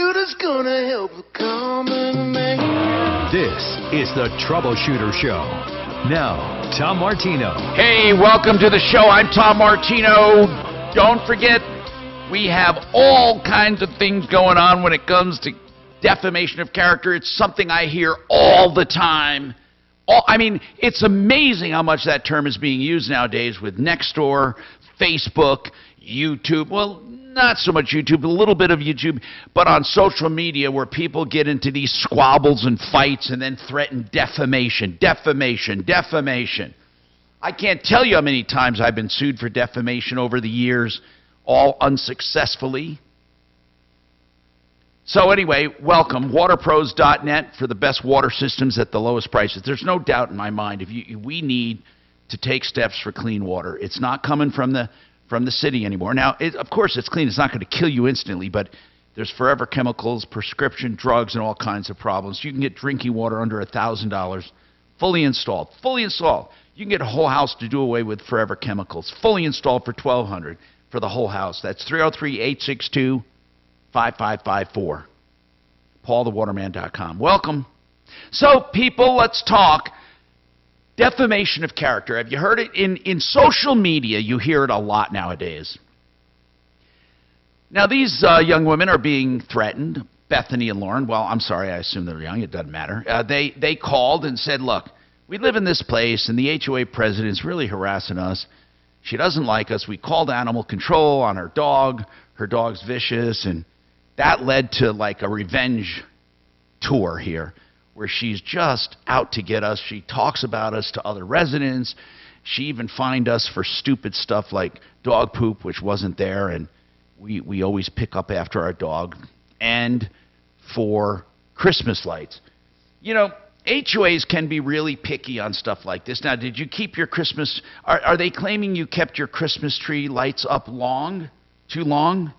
Troubleshooter's gonna help the common man. This is the Troubleshooter Show. Now, Tom Martino. Hey, welcome to the show. I'm Tom Martino. Don't forget, we have all kinds of things going on when it comes to defamation of character. It's something I hear all the time. I mean, it's amazing how much that term is being used nowadays with Nextdoor, Facebook, YouTube. Well, not so much YouTube, a little bit of YouTube, but on social media where people get into these squabbles and fights and then threaten defamation, defamation. I can't tell you how many times I've been sued for defamation over the years, all unsuccessfully. So anyway, welcome. Waterpros.net for the best water systems at the lowest prices. There's no doubt in my mind we need to take steps for clean water. It's not coming from the city anymore. Now, of course, it's clean. It's not going to kill you instantly, but there's forever chemicals, prescription drugs, and all kinds of problems. You can get drinking water under $1,000, fully installed. You can get a whole house to do away with forever chemicals, fully installed for $1,200 for the whole house. That's 303-862-5554. PaulTheWaterman.com. Welcome. So, people, let's talk. Defamation of character. Have you heard it? In social media, you hear it a lot nowadays. Now, these young women are being threatened. Bethany and Lauren, well, I'm sorry, I assume they're young. It doesn't matter. They called and said, look, we live in this place, and the HOA president's really harassing us. She doesn't like us. We called animal control on her dog. Her dog's vicious, and that led to like a revenge tour here, where she's just out to get us. She talks about us to other residents. She even fined us for stupid stuff like dog poop, which wasn't there, and we always pick up after our dog, and for Christmas lights. You know, HOAs can be really picky on stuff like this. Now, did you keep your Christmas... Are they claiming you kept your Christmas tree lights up long? Too long?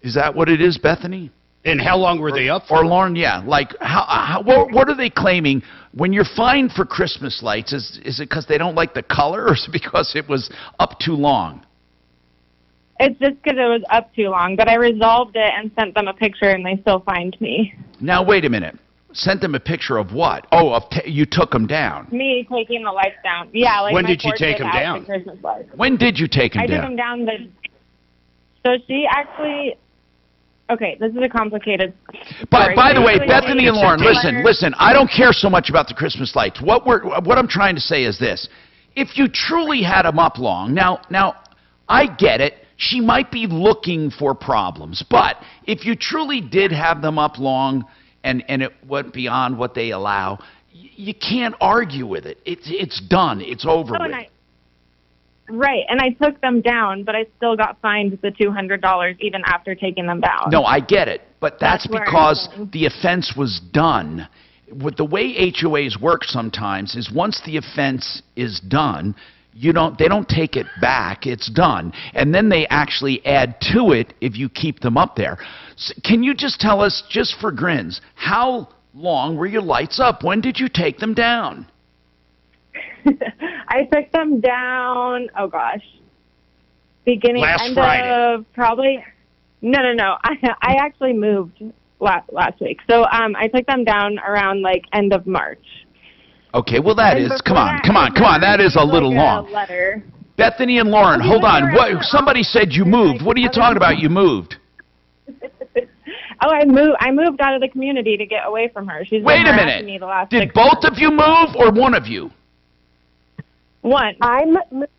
Is that what it is, Bethany? And how long were they up for? Or Lauren, yeah. Like, what are they claiming? When you're fined for Christmas lights, is it because they don't like the color, or is it because it was up too long? It's just because it was up too long, but I resolved it and sent them a picture, and they still fined me. Now, wait a minute. Sent them a picture of what? Oh, you took them down. Me taking the lights down. Yeah, like when my did you take them down? The Christmas lights. When did you take them down? I took them down so she actually... Okay, this is a complicated story. By the way, Bethany and Lauren, listen. I don't care so much about the Christmas lights. What I'm trying to say is this. If you truly had them up long, now I get it. She might be looking for problems. But if you truly did have them up long and it went beyond what they allow, you can't argue with it. It's done. It's over with. Right, and I took them down, but I still got fined the $200 even after taking them down. No, I get it, but that's because the offense was done. With the way HOAs work sometimes is once the offense is done, they don't take it back. It's done, and then they actually add to it if you keep them up there. So can you just tell us, just for grins, how long were your lights up? When did you take them down? I took them down, oh gosh, last Friday. Of probably, no. I actually moved last week. So I took them down around like end of March. Okay, well that is, come on, that is a little long. Letter. Bethany and Lauren, hold on. Somebody said you moved. What are you talking about, you moved? Oh, I moved out of the community to get away from her. She's Wait a minute. Me the last Did both of you move or one of you? One. I'm moving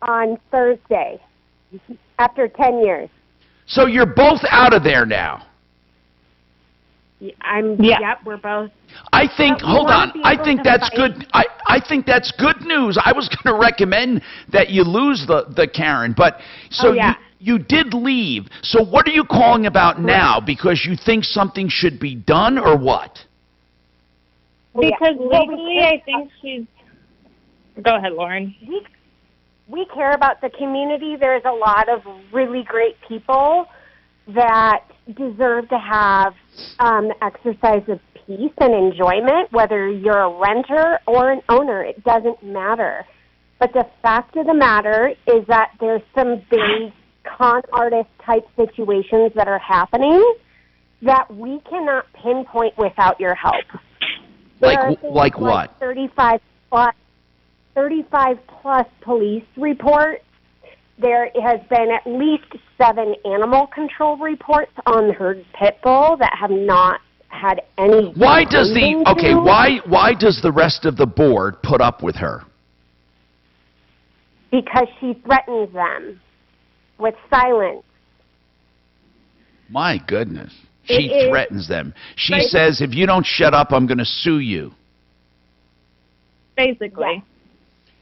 on Thursday after 10 years. So you're both out of there now? Yep, we're both. I think, hold on, I think that's good. I think that's good news. I was going to recommend that you lose the Karen, but so you did leave. So what are you calling about now? Because you think something should be done or what? Because legally I think she's... Go ahead, Lauren. We care about the community. There's a lot of really great people that deserve to have exercise of peace and enjoyment, whether you're a renter or an owner. It doesn't matter. But the fact of the matter is that there's some very con artist type situations that are happening that we cannot pinpoint without your help. Like what? 35 plus police reports. There has been at least 7 animal control reports on her pit bull that have not had any. Why does why does the rest of the board put up with her? Because she threatens them with silence. My goodness. She threatens them. She says, if you don't shut up, I'm going to sue you. Basically. Yeah.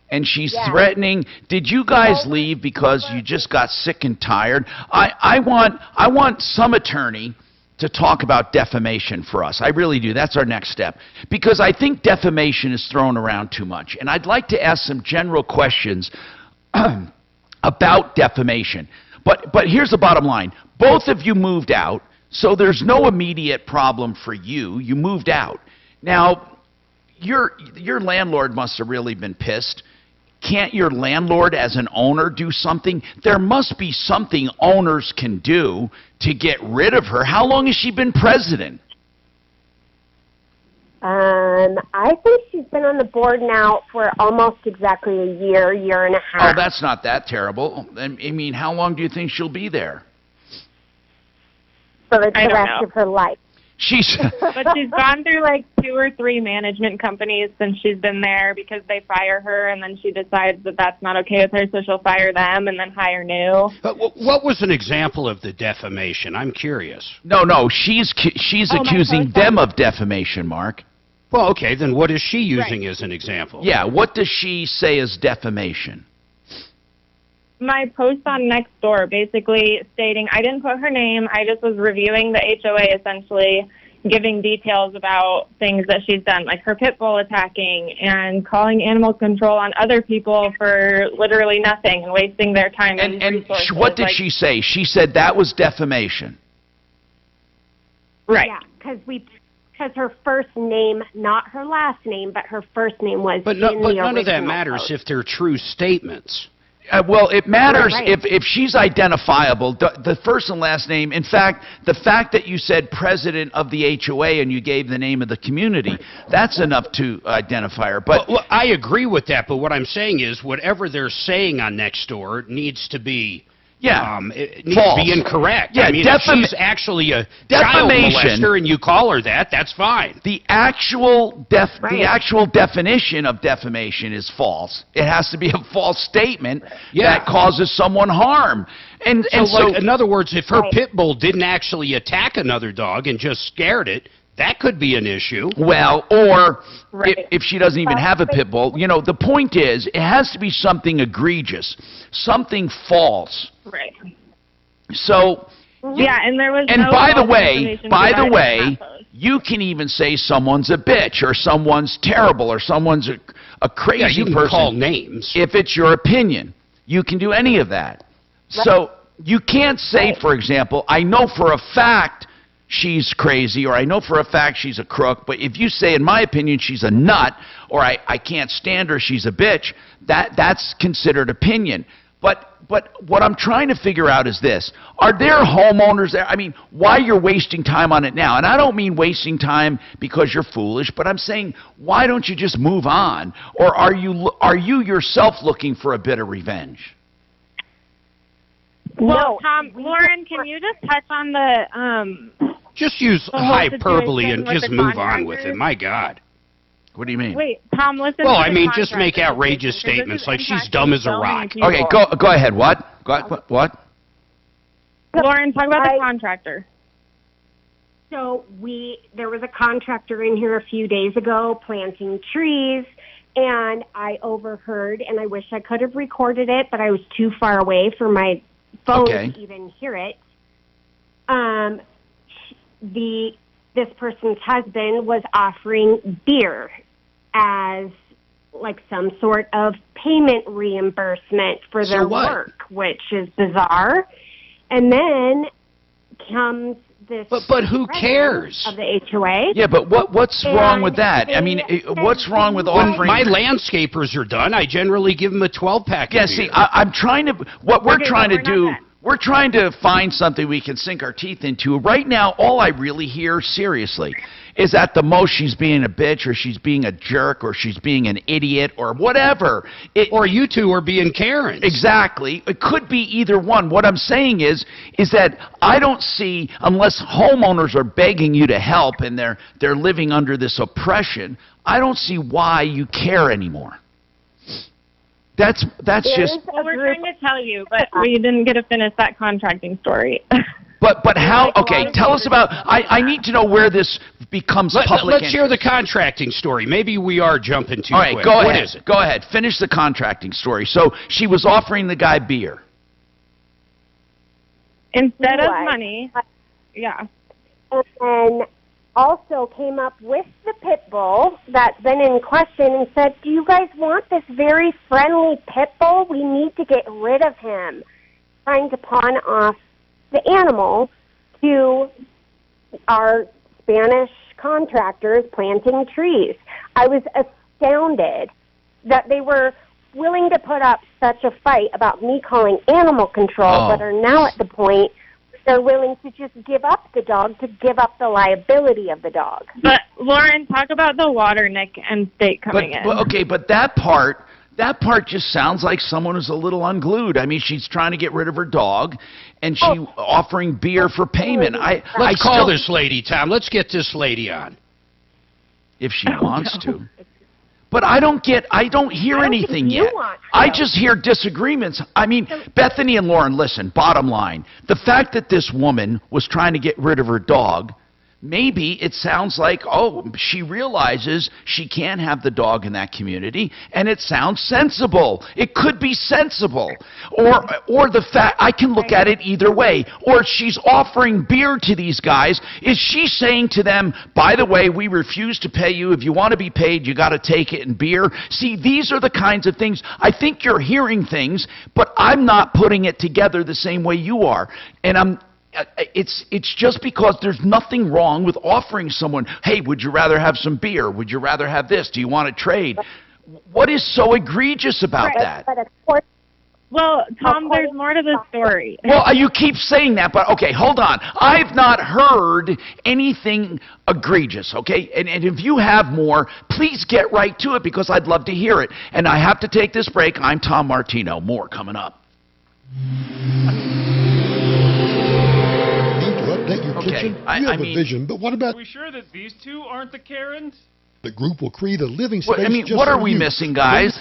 And she's threatening. Did you guys leave because you just got sick and tired? I want some attorney to talk about defamation for us. I really do. That's our next step. Because I think defamation is thrown around too much. And I'd like to ask some general questions about defamation. But here's the bottom line. Both of you moved out, so there's no immediate problem for you. You moved out. Now, your landlord must have really been pissed. Can't your landlord as an owner do something? There must be something owners can do to get rid of her. How long has she been president? I think she's been on the board now for almost exactly a year and a half. Oh, that's not that terrible. I mean, how long do you think she'll be there? For the rest of her life. But she's gone through like 2 or 3 management companies since she's been there because they fire her, and then she decides that that's not okay with her, so she'll fire them and then hire new. What was an example of the defamation? I'm curious. No, she's accusing them of defamation, Mark. Well, okay, then what is she using as an example? Yeah, what does she say is defamation? My post on Nextdoor basically stating I didn't put her name. I just was reviewing the HOA, essentially giving details about things that she's done, like her pit bull attacking and calling animal control on other people for literally nothing and wasting their time and resources. What did she say? She said that was defamation. Right. Yeah, because her first name, not her last name, but her first name was But none of that matters post. if they're true statements. Well, it matters if she's identifiable, the first and last name. In fact, the fact that you said president of the HOA and you gave the name of the community, that's enough to identify her. But well, I agree with that, but what I'm saying is whatever they're saying on Nextdoor needs to be it needs false. to be incorrect. Yeah, I mean, if she's actually a child molester and you call her that, that's fine. The actual definition of defamation is false. It has to be a false statement that causes someone harm. And so, in other words, if her pit bull didn't actually attack another dog and just scared it, that could be an issue. Well, or if she doesn't even have a pit bull, you know, the point is it has to be something egregious, something false. Right. So, and there was. And no by the way, post. you can even say someone's a bitch or someone's terrible or someone's a crazy you can person. Call names If it's your opinion, you can do any of that. Right. So you can't say, for example, I know for a fact she's crazy, or I know for a fact she's a crook, but if you say, in my opinion, she's a nut, or I can't stand her, she's a bitch, that's considered opinion. But what I'm trying to figure out is this. Are there homeowners there? I mean, why you're wasting time on it now? And I don't mean wasting time because you're foolish, but I'm saying, why don't you just move on? Or are you yourself looking for a bit of revenge? Well, Tom, Lauren, can you just touch on the just use hyperbole and just move on with it. My God. What do you mean? Wait, Tom, listen. Well, I mean, just make outrageous statements like she's dumb as a rock. Okay, go ahead. What? What? Lauren, talk about the contractor. So there was a contractor in here a few days ago planting trees, and I overheard, and I wish I could have recorded it, but I was too far away for my phone to even hear it. This person's husband was offering beer as like some sort of payment reimbursement for their work, which is bizarre. And then comes this. But who cares? Of the HOA. Yeah, but what's wrong with that? I mean, what's wrong with offering? When my landscapers are done, I generally give them a 12-pack. Yeah, see, I'm trying to. What we're trying to do. We're trying to find something we can sink our teeth into. Right now, all I really hear, seriously, is at the most she's being a bitch, or she's being a jerk, or she's being an idiot, or whatever. Or you two are being Karens. Exactly. It could be either one. What I'm saying is that I don't see, unless homeowners are begging you to help and they're living under this oppression, I don't see why you care anymore. That's just. Well, we're trying to tell you, but we didn't get to finish that contracting story. But how? Okay, tell us about. I need to know where this becomes public. Let's hear the contracting story. Maybe we are jumping too quick. All right, quick. go ahead. What is it? Go ahead. Finish the contracting story. So she was offering the guy beer. Instead of money, yeah. And then also came up with the pit bull that's been in question and said, do you guys want this very friendly pit bull? We need to get rid of him. Trying to pawn off the animal to our Spanish contractors planting trees. I was astounded that they were willing to put up such a fight about me calling animal control, but are now at the point they're willing to just give up the dog, to give up the liability of the dog. But, Lauren, talk about the water, Nick, and state coming in. Okay, but that part just sounds like someone who's a little unglued. I mean, she's trying to get rid of her dog, and she offering beer for payment. Let's call this lady, Tom. Let's get this lady on. If she wants to. But I don't hear anything yet. I just hear disagreements. I mean, Bethany and Lauren, listen, bottom line. The fact that this woman was trying to get rid of her dog, maybe it sounds like, she realizes she can't have the dog in that community, and it sounds sensible. It could be sensible. Or the fact, I can look at it either way. Or she's offering beer to these guys. Is she saying to them, by the way, we refuse to pay you. If you want to be paid, you got to take it in beer. See, these are the kinds of things. I think you're hearing things, but I'm not putting it together the same way you are. And it's just because there's nothing wrong with offering someone, hey, would you rather have some beer? Would you rather have this? Do you want to trade? What is so egregious about that? But of course, well, Tom, there's more to the story. Well, you keep saying that, but okay, hold on. I've not heard anything egregious, okay? And if you have more, please get right to it, because I'd love to hear it. And I have to take this break. I'm Tom Martino. More coming up. Update your kitchen. You have a vision, but what about? Are we sure that these two aren't the Karens? The group will create a living space. What are we missing, guys?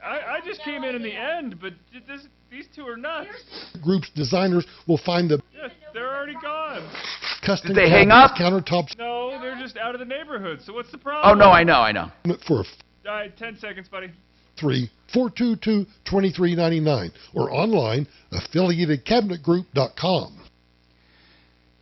I just came in the end, but these two are nuts. Group's designers will find the. Yes, they're already gone. Custom Did they hang up? Countertops. No, they're just out of the neighborhood. So what's the problem? Oh no, I know. For All right, 10 seconds, buddy. 3-422-2399 or online affiliatedcabinetgroup.com.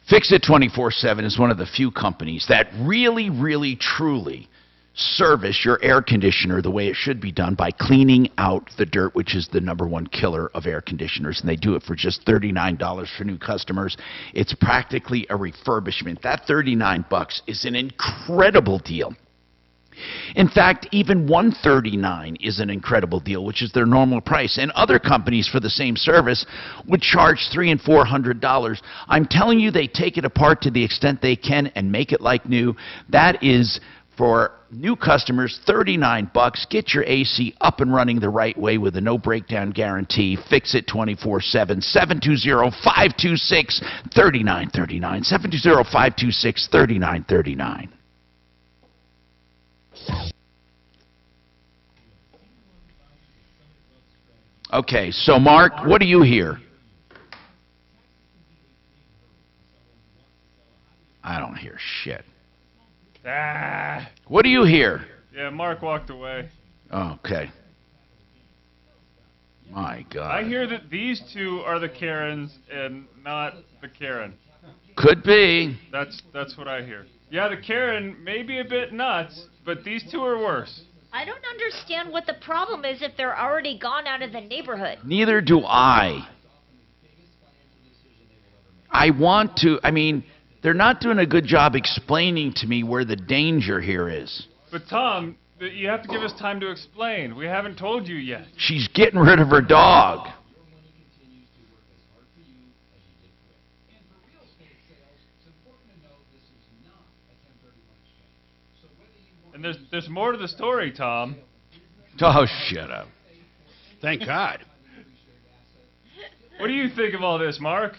Fix-It 24/7 is one of the few companies that really, really, truly service your air conditioner the way it should be done, by cleaning out the dirt, which is the #1 killer of air conditioners, and they do it for just $39 for new customers. It's practically a refurbishment. That $39 is an incredible deal. In fact, even $139 is an incredible deal, which is their normal price. And other companies for the same service would charge $300 and $400. I'm telling you, they take it apart to the extent they can and make it like new. That is, for new customers, $39. Get your AC up and running the right way with a no breakdown guarantee. Fix it 24/7. 720-526-3939. 720-526-3939. Okay, so Mark, what do you hear? I don't hear shit. What do you hear? Yeah, Mark walked away. Okay. My God. I hear that these two are the Karens and not the Karen. Could be. That's what I hear. Yeah, the Karen may be a bit nuts, but these two are worse. I don't understand what the problem is if they're already gone out of the neighborhood. Neither do I. I mean, they're not doing a good job explaining to me where the danger here is. But Tom, you have to give us time to explain. We haven't told you yet. She's getting rid of her dog. And there's more to the story, Tom. Oh, shut up. Thank God. What do you think of all this, Mark?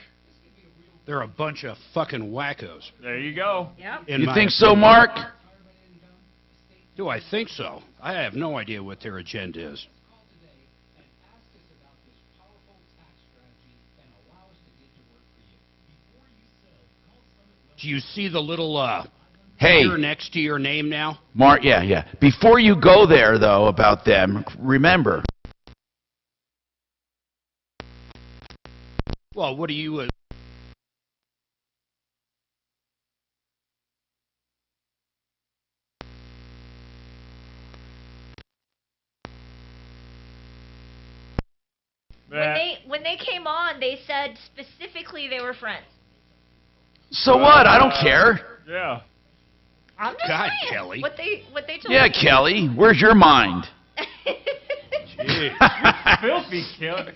They're a bunch of fucking wackos. There you go. Yep. You think so, Mark? Do I think so? I have no idea what their agenda is. Do you see the little Hey, here next to your name now? Mark, yeah. Before you go there, though, about them, remember. Well, what do you... When they came on, they said specifically they were friends. So what? I don't care. Yeah. I'm just God, saying Kelly. what they told Yeah, me. Kelly, where's your mind? Filthy killer.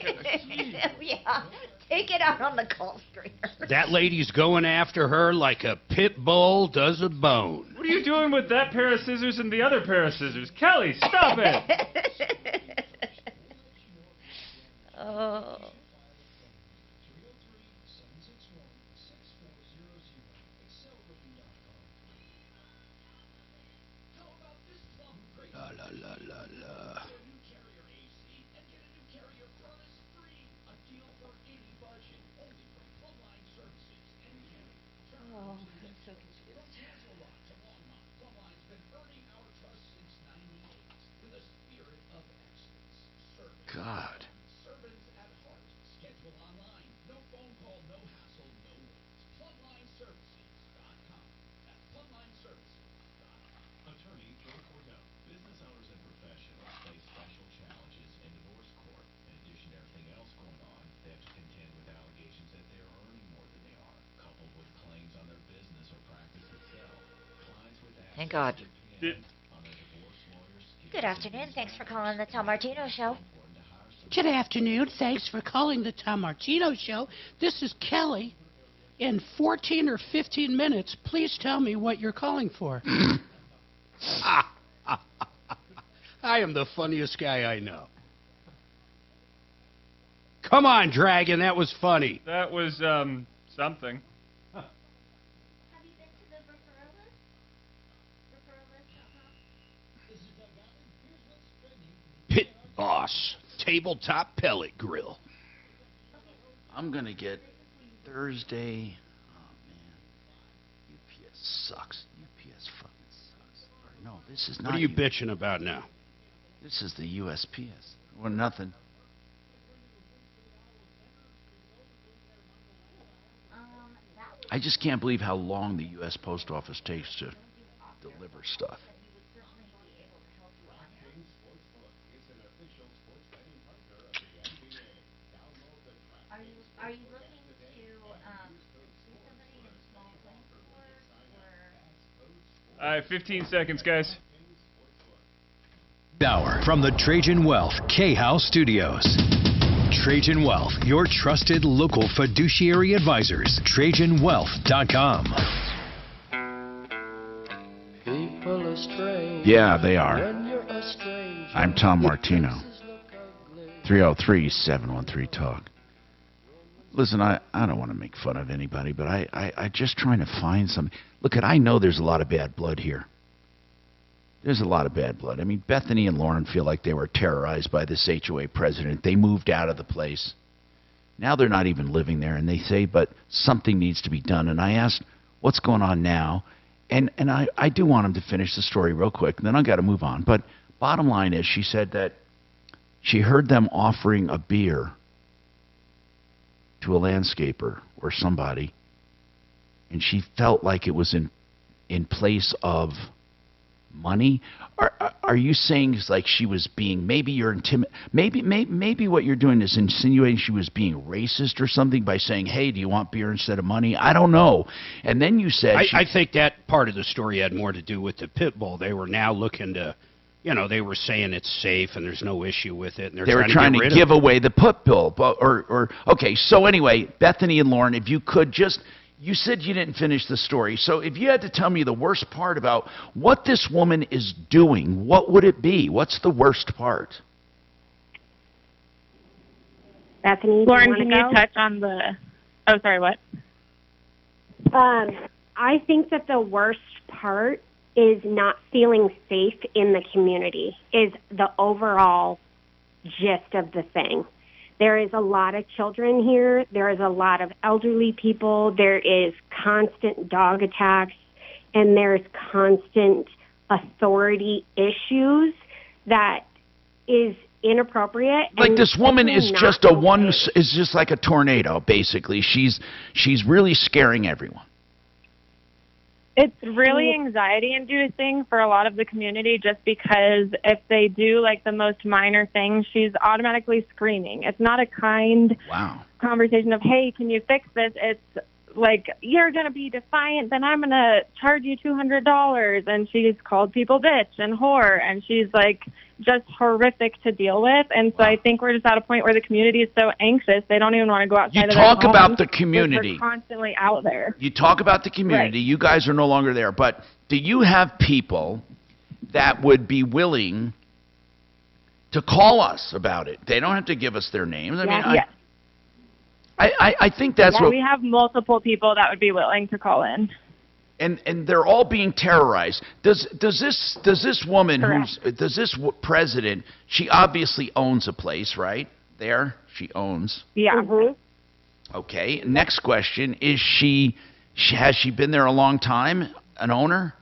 Yeah, take it out on the call screener. That lady's going after her like a pit bull does a bone. What are you doing with that pair of scissors and the other pair of scissors? Kelly, stop it. Oh. La la la la la. Oh, I'm so confused. God. Thank God. Good afternoon. Thanks for calling the Tom Martino Show. Good afternoon. Thanks for calling the Tom Martino Show. This is Kelly. In 14 or 15 minutes, please tell me what you're calling for. I am the funniest guy I know. Come on, Dragon. That was funny. That was, something. Pit Boss. Tabletop pellet grill. I'm going to get Thursday. Oh, man. UPS sucks. UPS fucking sucks. Or no, this is not. What are you bitching about now? This is the USPS. Well, nothing. I just can't believe how long the U.S. Post Office takes to deliver stuff. Are you looking to see somebody in small claims court, or? All right, 15 seconds, guys. Hour from the Trajan Wealth K-House Studios. Trajan Wealth, your trusted local fiduciary advisors. TrajanWealth.com. Yeah, they are. I'm Tom Martino. 303-713-TALK. Listen, I don't want to make fun of anybody, but I just trying to find some. Look, I know there's a lot of bad blood here. There's a lot of bad blood. I mean, Bethany and Lauren feel like they were terrorized by this HOA president. They moved out of the place. Now they're not even living there, and they say, but something needs to be done. And I asked, what's going on now? And I do want him to finish the story real quick, and then I've got to move on. But bottom line is, she said that she heard them offering a beer to a landscaper or somebody, and she felt like it was in place of money. Are you saying it's like she was being, maybe you're maybe what you're doing is insinuating she was being racist or something by saying, hey, do you want beer instead of money? I don't know. And then you said I think that part of the story had more to do with the pit bull. They were now looking to, they were saying it's safe and there's no issue with it, and they were trying to give away the pit bull. Okay, so anyway, Bethany and Lauren, if you could just, You said you didn't finish the story. So if you had to tell me the worst part about what this woman is doing, what would it be? What's the worst part? Bethany, Lauren, do can you you wanna go? touch on the? Oh, sorry. What? I think that the worst part is not feeling safe in the community, is the overall gist of the thing. There is a lot of children here. There is a lot of elderly people. There is constant dog attacks, and there's constant authority issues that is inappropriate. Like and this woman definitely is not just a okay. one is just like a tornado basically. She's really scaring everyone. It's really anxiety inducing for a lot of the community just because if they do like the most minor thing, she's automatically screaming. It's not a kind conversation of, hey, can you fix this? It's like, you're going to be defiant, then I'm going to charge you $200. And she's called people bitch and whore. And she's like just horrific to deal with. And so I think we're just at a point where the community is so anxious, they don't even want to go outside You of their talk about homes the because community. we're constantly out there. You talk about the community. Right. You guys are no longer there. But do you have people that would be willing to call us about it? They don't have to give us their names. I mean, Yes. I think that's what we have multiple people that would be willing to call in. and they're all being terrorized. Does this woman president? She obviously owns a place, right? There, she owns. Yeah. Mm-hmm. Okay. Next question: has she been there a long time? An owner?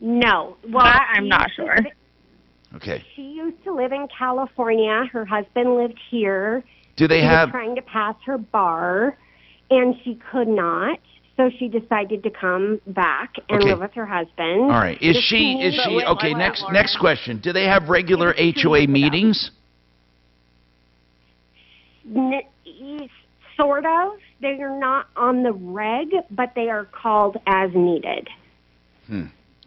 No. Well, That I'm not sure. Okay. She used to live in California. Her husband lived here. Do they She have? was trying to pass her bar, and she could not. So she decided to come back and Okay. live with her husband. All right. Is The she community- okay? Next question. Do they have regular HOA meetings? Sort of. They are not on the reg, but they are called as needed.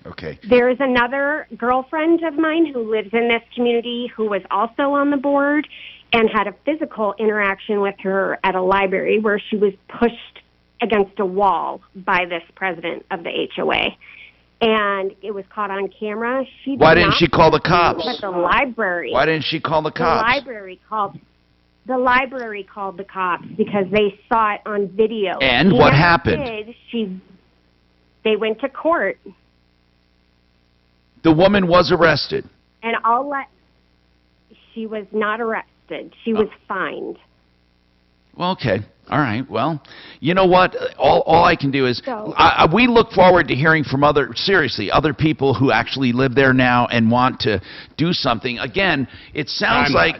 Okay. There is another girlfriend of mine who lives in this community who was also on the board and had a physical interaction with her at a library where she was pushed against a wall by this president of the HOA. And it was caught on camera. Why didn't she call the cops? But the library. Why didn't she call the cops? The library called the cops because they saw it on video. And She what never happened? did. They went to court. The woman was arrested. And she was not arrested. She was fined. Well, okay. All right. Well, you know what? All I can do is we look forward to hearing from other people who actually live there now and want to do something. Again, it sounds like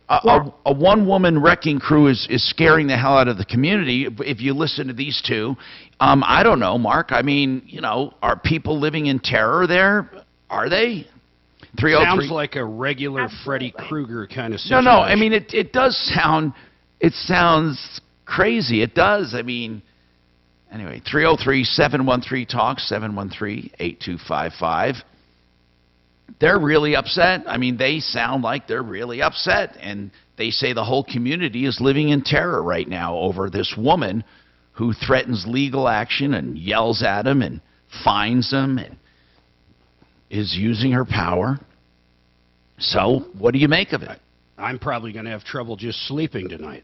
a one-woman wrecking crew is scaring the hell out of the community. If you listen to these two, I don't know, Mark. I mean, are people living in terror there? Are they? 303. Sounds like a regular Freddy Krueger kind of situation. No. I mean, it does sound. It sounds crazy. It does. I mean, anyway, 303-713-TALK, 713-8255. They're really upset. I mean, they sound like they're really upset. And they say the whole community is living in terror right now over this woman who threatens legal action and yells at them and fines them and is using her power. So, what do you make of it? I'm probably going to have trouble just sleeping tonight.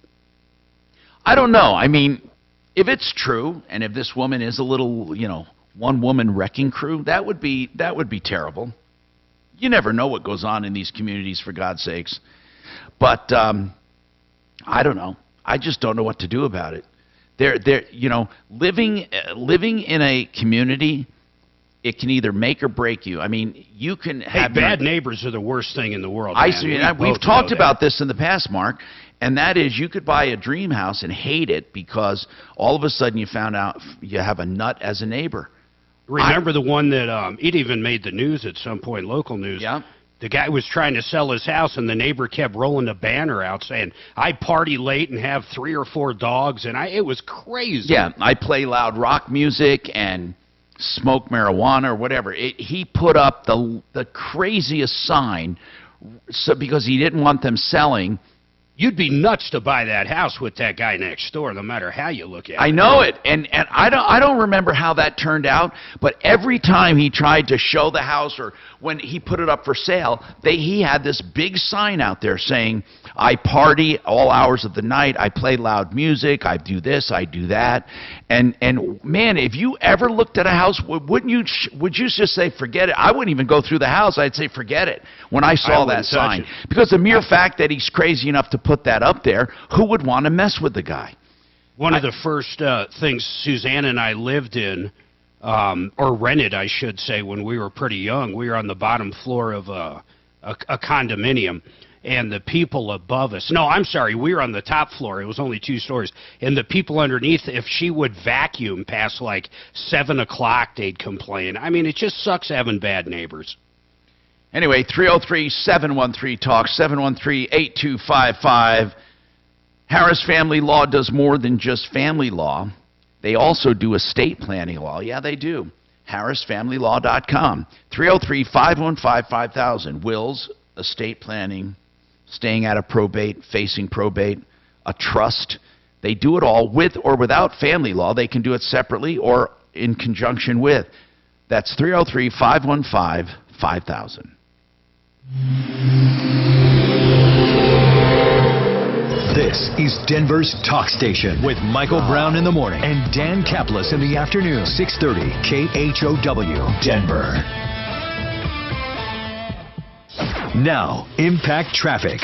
I don't know. I mean, if it's true, and if this woman is a little, one-woman wrecking crew, that would be terrible. You never know what goes on in these communities, for God's sakes. But I don't know. I just don't know what to do about it. Living in a community, it can either make or break you. I mean, you can have bad neighbors are the worst thing in the world. We've talked about this in the past, Mark, and that is you could buy a dream house and hate it because all of a sudden you found out you have a nut as a neighbor. Remember the one that it even made the news at some point, local news. Yeah. The guy was trying to sell his house, and the neighbor kept rolling a banner out saying, "I party late and have 3 or 4 dogs," and it was crazy. Yeah, I play loud rock music and smoke marijuana or whatever. He put up the craziest sign because he didn't want them selling. You'd be nuts to buy that house with that guy next door, no matter how you look at it. I know it, and I don't remember how that turned out, but every time he tried to show the house or when he put it up for sale, he had this big sign out there saying, "I party all hours of the night. I play loud music. I do this. I do that." And man, if you ever looked at a house, would you just say forget it? I wouldn't even go through the house. I'd say forget it when I saw that sign, because the mere fact that he's crazy enough to put that up there, who would want to mess with the guy? One of the first things Suzanne and I lived in, or rented, I should say, when we were pretty young, we were on the bottom floor of a condominium, and the people above us, no, I'm sorry, we were on the top floor. It was only 2 stories. And the people underneath, if she would vacuum past like 7 o'clock, they'd complain. I mean, it just sucks having bad neighbors. Anyway, 303-713-TALK, 713-8255. Harris Family Law does more than just family law. They also do estate planning law. Yeah, they do. HarrisFamilyLaw.com. 303-515-5000. Wills, estate planning, staying out of probate, facing probate, a trust. They do it all with or without family law. They can do it separately or in conjunction with. That's 303-515-5000. This is Denver's Talk Station with Michael Brown in the morning and Dan Kaplis in the afternoon. 630 KHOW, Denver. Now, Impact Traffic.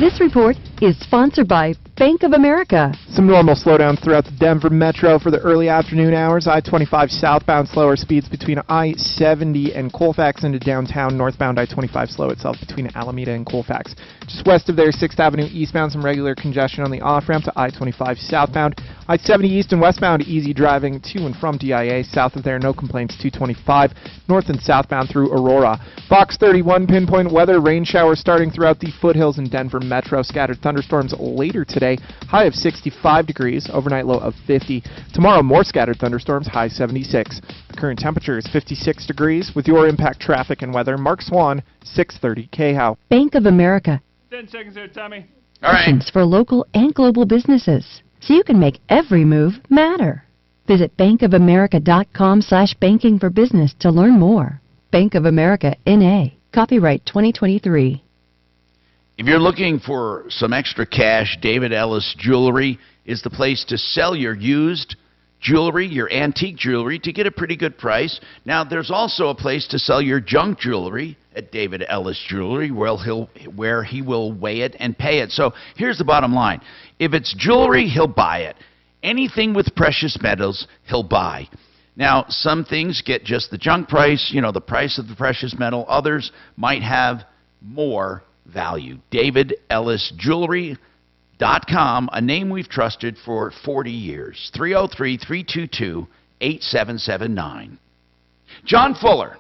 This report is sponsored by Bank of America. Some normal slowdowns throughout the Denver metro for the early afternoon hours. I-25 southbound slower speeds between I-70 and Colfax into downtown. Northbound I-25 slow itself between Alameda and Colfax. Just west of there, 6th Avenue eastbound, some regular congestion on the off-ramp to I-25 southbound. I-70 east and westbound, easy driving to and from DIA. South of there, no complaints, 225. North and southbound through Aurora. Fox 31 pinpoint weather, rain showers starting throughout the foothills in Denver metro. Scattered thunderstorms later today, high of 65 degrees, overnight low of 50. Tomorrow, more scattered thunderstorms, high 76. The current temperature is 56 degrees. With your Impact Traffic and weather, Mark Swan, 630 KHOW. Bank of America. 10 seconds there, Tommy. All right. For local and global businesses, so you can make every move matter. Visit bankofamerica.com/banking for business to learn more. Bank of America, N.A. Copyright 2023. If you're looking for some extra cash, David Ellis Jewelry is the place to sell your used jewelry, your antique jewelry, to get a pretty good price. Now, there's also a place to sell your junk jewelry at David Ellis Jewelry, where he will weigh it and pay it. So here's the bottom line. If it's jewelry, he'll buy it. Anything with precious metals, he'll buy. Now, some things get just the junk price, you know, the price of the precious metal. Others might have more value. David Ellis Jewelry.com, a name we've trusted for 40 years. 303-322-8779. John Fuller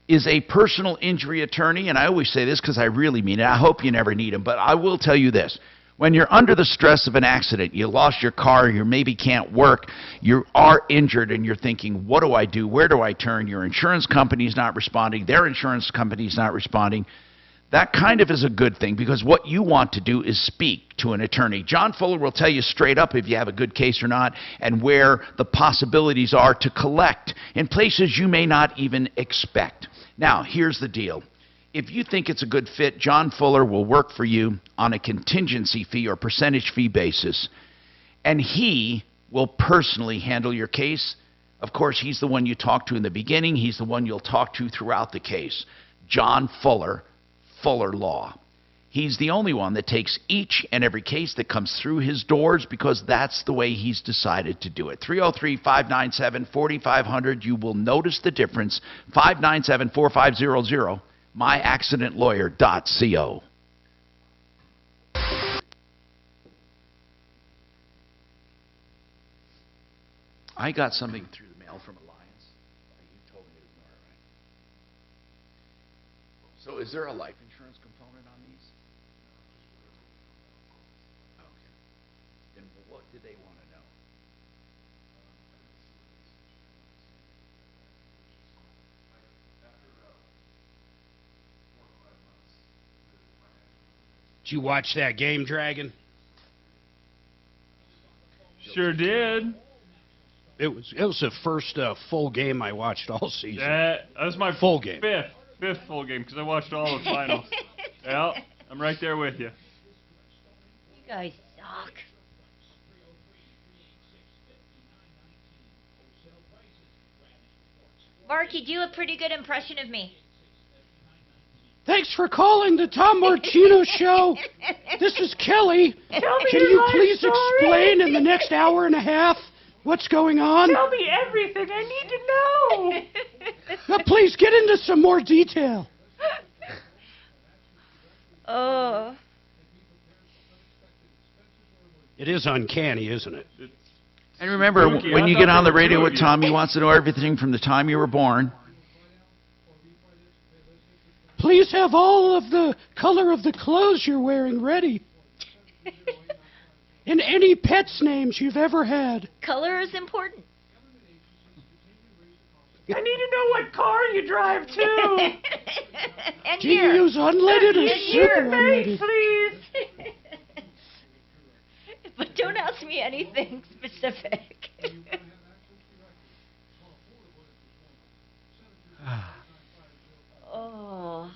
is a personal injury attorney, and I always say this because I really mean it. I hope you never need him, but I will tell you this. When you're under the stress of an accident, you lost your car, you maybe can't work, you are injured, and you're thinking, what do I do? Where do I turn? Your insurance company's not responding. Their insurance company's not responding. That kind of is a good thing, because what you want to do is speak to an attorney. John Fuller will tell you straight up if you have a good case or not, and where the possibilities are to collect in places you may not even expect. Now, here's the deal. If you think it's a good fit, John Fuller will work for you on a contingency fee or percentage fee basis, and he will personally handle your case. Of course, he's the one you talk to in the beginning. He's the one you'll talk to throughout the case. John Fuller, Fuller Law. He's the only one that takes each and every case that comes through his doors, because that's the way he's decided to do it. 303-597-4500. You will notice the difference. 597-4500. myaccidentlawyer.co. I got something through the mail from Alliance. You told me to ignore it, right? So is there a life insurance component on these? Okay. Then what do they want to know? Did you watch that game, Dragon? Sure did. It was the first full game I watched all season. That was my full game. Fifth full game because I watched all the finals. Yeah, I'm right there with you. You guys suck. Mark, you do a pretty good impression of me. Thanks for calling the Tom Martino Show. This is Kelly. Can you please explain in the next hour and a half what's going on? Tell me everything. I need to know. Now, please get into some more detail. Oh. It is uncanny, isn't it? And remember, Spooky. when I you thought get there on the were radio two with of you. Tom, he wants to know everything from the time you were born. Please have all of the color of the clothes you're wearing ready. And any pets' names you've ever had. Color is important. I need to know what car you drive too. And Do you here. use unleaded or And super here. unleaded? Please. But don't ask me anything specific. Oh.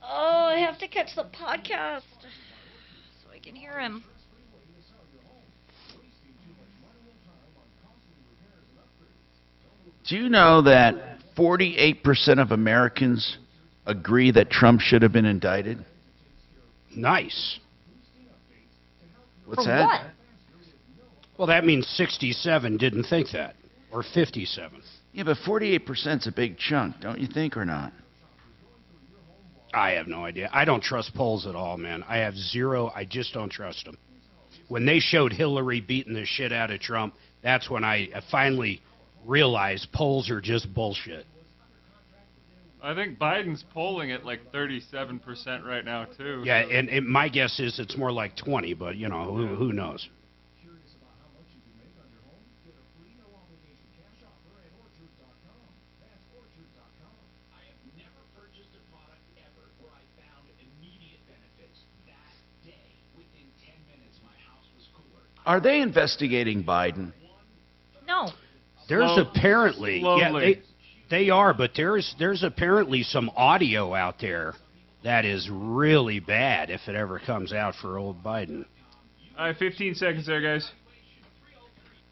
Oh, I have to catch the podcast so I can hear him. Do you know that 48% of Americans agree that Trump should have been indicted? Nice. What's For that? what? Well, that means 67 didn't think that, or 57. Yeah, but 48% is a big chunk, don't you think, or not? I have no idea. I don't trust polls at all, man. I have zero. I just don't trust them. When they showed Hillary beating the shit out of Trump, that's when I finally realized polls are just bullshit. I think Biden's polling at like 37% right now too. Yeah, so- and my guess is it's more like 20, but, you know, who knows? Are they investigating Biden? No. There's apparently, yeah, slowly. they are, but there's apparently some audio out there that is really bad if it ever comes out for old Biden. All right, 15 seconds there, guys.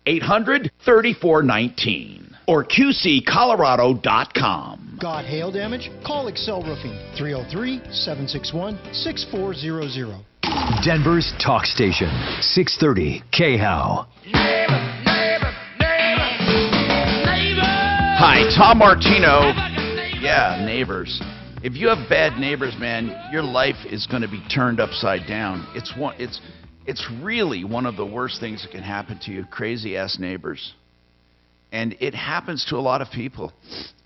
800-3419 or QCColorado.com. Got hail damage? Call Excel Roofing, 303-761-6400. Denver's talk station, 630 KHOW. Hi, Tom Martino. Yeah, neighbors. If you have bad neighbors, man, your life is going to be turned upside down. It's really one of the worst things that can happen to you, crazy-ass neighbors. And it happens to a lot of people.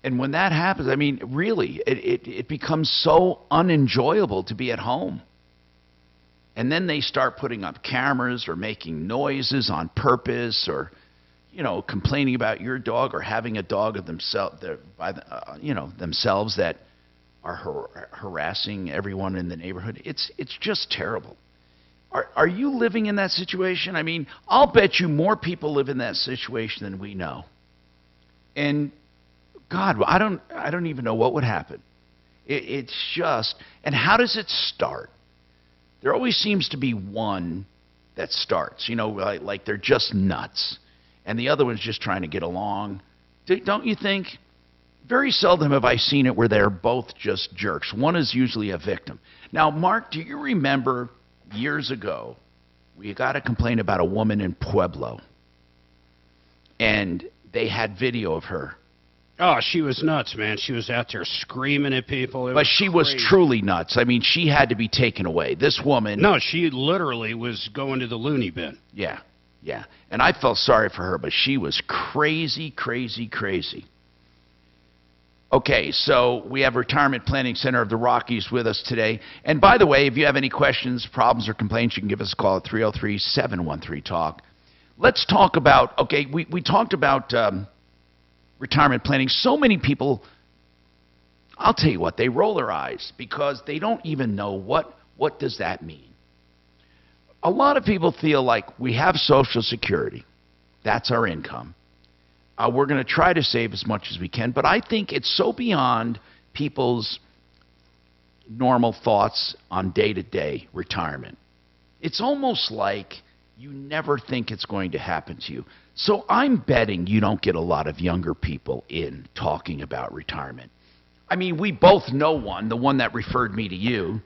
And when that happens, I mean, really, it becomes so unenjoyable to be at home. And then they start putting up cameras or making noises on purpose or, you know, complaining about your dog or having a dog of themselves that are harassing everyone in the neighborhood. It's just terrible. Are you living in that situation? I mean, I'll bet you more people live in that situation than we know. And God, I don't even know what would happen. It's just, and how does it start? There always seems to be one that starts, you know, like they're just nuts. And the other one's just trying to get along. Don't you think? Very seldom have I seen it where they're both just jerks. One is usually a victim. Now, Mark, do you remember years ago, we got a complaint about a woman in Pueblo, and they had video of her. Oh, she was nuts, man. She was out there screaming at people. But she was truly nuts. I mean, she had to be taken away. This woman... No, she literally was going to the loony bin. Yeah, yeah. And I felt sorry for her, but she was crazy, crazy, crazy. Okay, so we have Retirement Planning Center of the Rockies with us today. And by the way, if you have any questions, problems, or complaints, you can give us a call at 303-713-TALK. Let's talk about, okay, we talked about retirement planning, so many people, I'll tell you what, they roll their eyes because they don't even know what does that mean. A lot of people feel like we have Social Security. That's our income. We're going to try to save as much as we can, but I think it's so beyond people's normal thoughts on day-to-day retirement. It's almost like you never think it's going to happen to you. So I'm betting you don't get a lot of younger people in talking about retirement. I mean, we both know one, the one that referred me to you.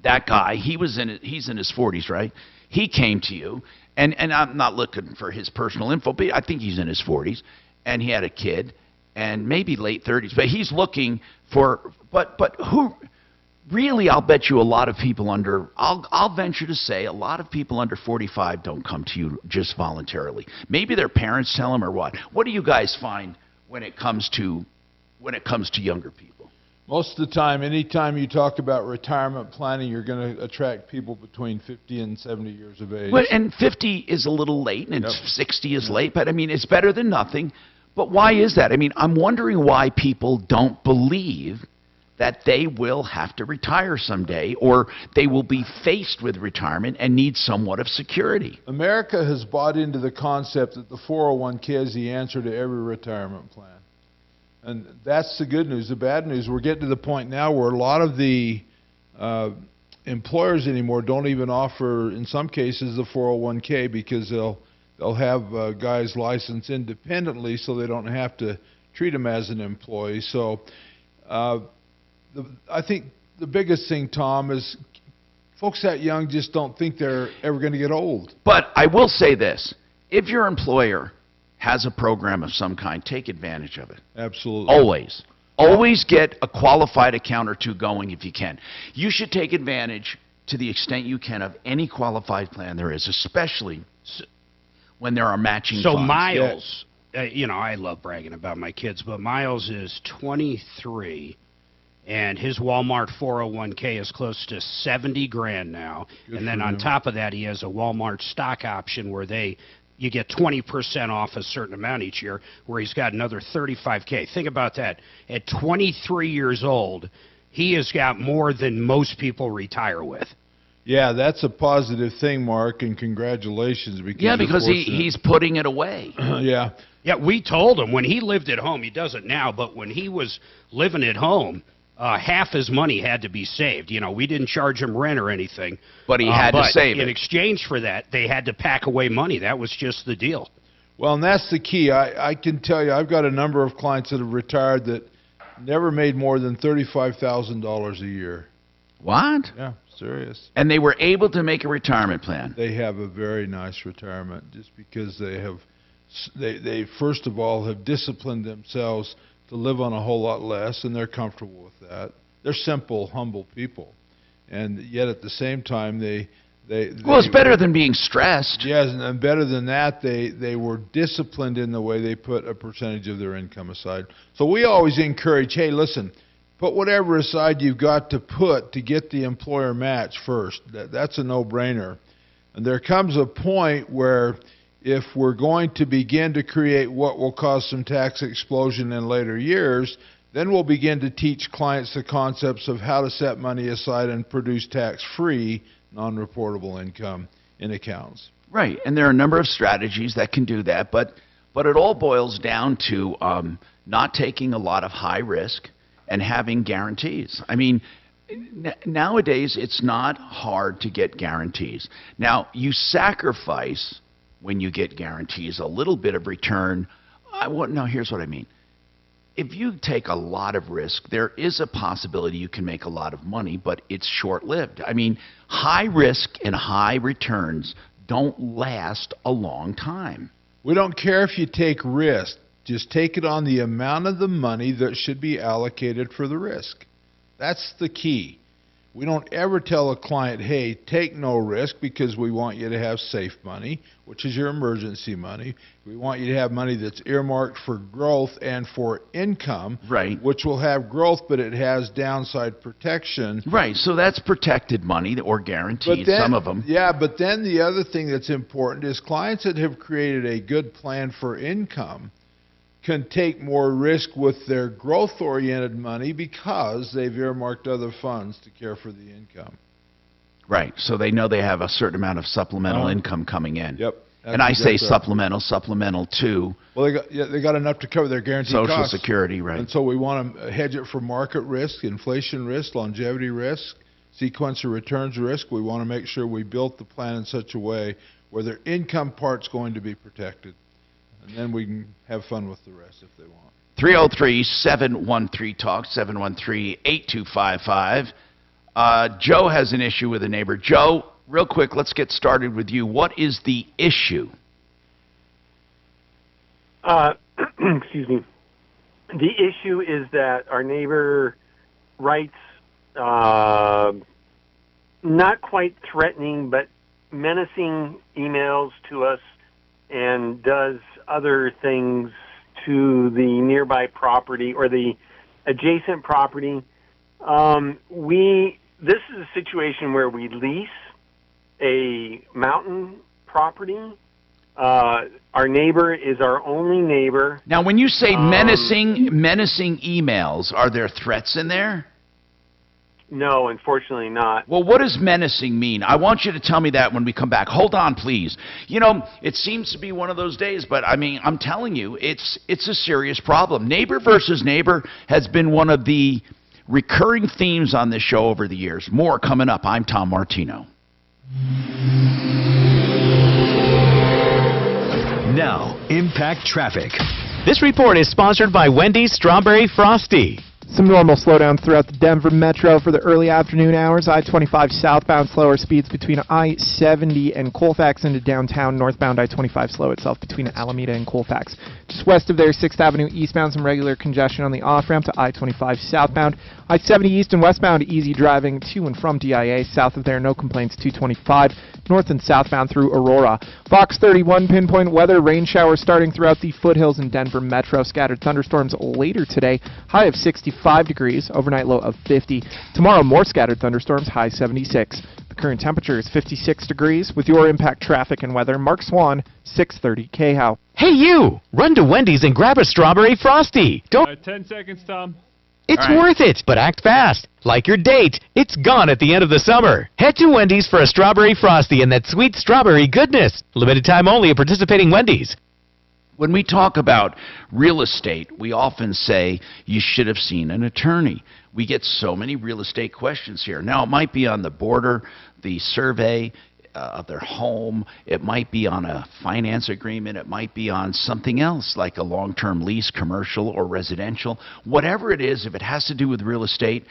That guy, he's in his 40s, right? He came to you, and I'm not looking for his personal info, but I think he's in his 40s, and he had a kid, and maybe late 30s, but he's looking for, but who, really, I'll bet you a lot of people under, I'll venture to say a lot of people under 45 don't come to you just voluntarily. Maybe their parents tell them or what. What do you guys find when it comes to younger people? Most of the time, anytime you talk about retirement planning, you're going to attract people between 50 and 70 years of age. Well, and 50 is a little late, and 60 is late, but I mean, it's better than nothing. But why is that? I mean, I'm wondering why people don't believe that they will have to retire someday, or they will be faced with retirement and need somewhat of security. America has bought into the concept that the 401k is the answer to every retirement plan. And that's the good news. The bad news, we're getting to the point now where a lot of the employers anymore don't even offer, in some cases, the 401k because they'll have guys licensed independently so they don't have to treat them as an employee. So I think the biggest thing, Tom, is folks that young just don't think they're ever going to get old. But I will say this. If your employer has a program of some kind, take advantage of it. Absolutely. Always. Always get a qualified account or two going if you can. You should take advantage to the extent you can of any qualified plan there is, especially when there are matching funds. So Miles, you know, I love bragging about my kids, but Miles is 23, and his Walmart 401k is close to 70 grand now. Good and then for on him. top of that, he has a Walmart stock option where you get 20% off a certain amount each year, where he's got another 35K. Think about that. At 23 years old, he has got more than most people retire with. Yeah, that's a positive thing, Mark, and congratulations. Because he's putting it away. Yeah. Yeah, we told him when he lived at home, he does it now, but when he was living at home, half his money had to be saved. You know, we didn't charge him rent or anything. But he had to save it. In exchange for that, they had to pack away money. That was just the deal. Well, and that's the key. I can tell you, I've got a number of clients that have retired that never made more than $35,000 a year. What? Yeah, serious. And they were able to make a retirement plan. They have a very nice retirement just because they first of all have disciplined themselves to live on a whole lot less, and they're comfortable with that. They're simple, humble people, and yet at the same time, well, it's better than being stressed. Yes, and better than that, they were disciplined in the way they put a percentage of their income aside. So we always encourage, hey, listen, put whatever aside you've got to put to get the employer match first. That's a no-brainer. And there comes a point where if we're going to begin to create what will cause some tax explosion in later years, then we'll begin to teach clients the concepts of how to set money aside and produce tax-free, non-reportable income in accounts. Right, and there are a number of strategies that can do that, but it all boils down to not taking a lot of high risk and having guarantees. I mean, nowadays it's not hard to get guarantees. Now, you sacrifice when you get guarantees a little bit of return. Now, here's what I mean. If you take a lot of risk, there is a possibility you can make a lot of money, but it's short-lived. I mean, high risk and high returns don't last a long time. We don't care if you take risk. Just take it on the amount of the money that should be allocated for the risk. That's the key. We don't ever tell a client, hey, take no risk because we want you to have safe money, which is your emergency money. We want you to have money that's earmarked for growth and for income, right, which will have growth, but it has downside protection. Right, so that's protected money or guaranteed, some of them. Yeah, but then the other thing that's important is clients that have created a good plan for income can take more risk with their growth-oriented money because they've earmarked other funds to care for the income. Right. So they know they have a certain amount of supplemental income coming in. Yep. And I say supplemental too. Well, they got enough to cover their guaranteed Social costs. Security, right. And so we want to hedge it for market risk, inflation risk, longevity risk, sequence of returns risk. We want to make sure we built the plan in such a way where their income part's going to be protected. And then we can have fun with the rest if they want. 303-713-TALK, 713-8255. Joe has an issue with a neighbor. Joe, real quick, let's get started with you. What is the issue? Excuse me. The issue is that our neighbor writes not quite threatening, but menacing emails to us and does other things to the nearby property or the adjacent property. This is a situation where we lease a mountain property. Our neighbor is our only neighbor. Now, when you say menacing emails, are there threats in there? No, unfortunately not. Well, what does menacing mean? I want you to tell me that when we come back. Hold on, please. You know, it seems to be one of those days, but I mean, I'm telling you, it's a serious problem. Neighbor versus neighbor has been one of the recurring themes on this show over the years. More coming up. I'm Tom Martino. Now, Impact Traffic. This report is sponsored by Wendy's Strawberry Frosty. Some normal slowdowns throughout the Denver metro for the early afternoon hours. I-25 southbound slower speeds between I-70 and Colfax into downtown. Northbound I-25 slow itself between Alameda and Colfax. Just west of there, 6th Avenue eastbound, some regular congestion on the off-ramp to I-25 southbound. I-70 east and westbound, easy driving to and from DIA. South of there, no complaints, 225. North and southbound through Aurora. Fox 31 pinpoint weather. Rain showers starting throughout the foothills in Denver metro. Scattered thunderstorms later today. High of 65 degrees. Overnight low of 50. Tomorrow, more scattered thunderstorms. High 76. The current temperature is 56 degrees. With your Impact Traffic and weather, Mark Swan, 630 KHOW. Hey, you! Run to Wendy's and grab a Strawberry Frosty. Don't. 10 seconds, Tom. It's worth it, but act fast. Like your date, it's gone at the end of the summer. Head to Wendy's for a Strawberry Frosty and that sweet strawberry goodness. Limited time only at participating Wendy's. When we talk about real estate, we often say you should have seen an attorney. We get so many real estate questions here. Now, it might be on the border, the survey of their home. It might be on a finance agreement. It might be on something else like a long-term lease, commercial or residential. Whatever it is, if it has to do with real estate,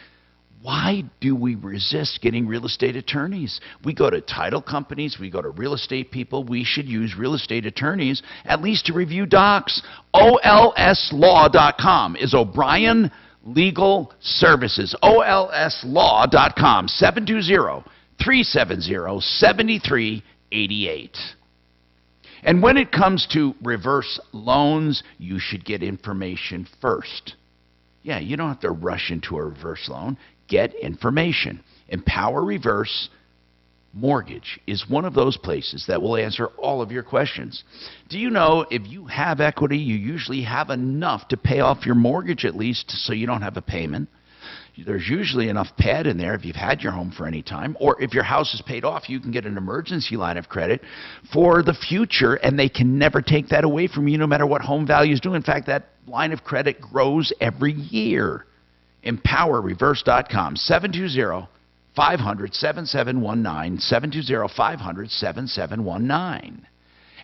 why do we resist getting real estate attorneys? We go to title companies. We go to real estate people. We should use real estate attorneys at least to review docs. OLSlaw.com is O'Brien Legal Services. OLSlaw.com, 720-370-7388. And when it comes to reverse loans, you should get information first. Yeah, you don't have to rush into a reverse loan. Get information. Empower Reverse Mortgage is one of those places that will answer all of your questions. Do you know if you have equity, you usually have enough to pay off your mortgage at least so you don't have a payment? There's usually enough pad in there if you've had your home for any time, or if your house is paid off, you can get an emergency line of credit for the future, and they can never take that away from you no matter what home values do. In fact, that line of credit grows every year. EmpowerReverse.com, 720-500-7719, 720-500-7719.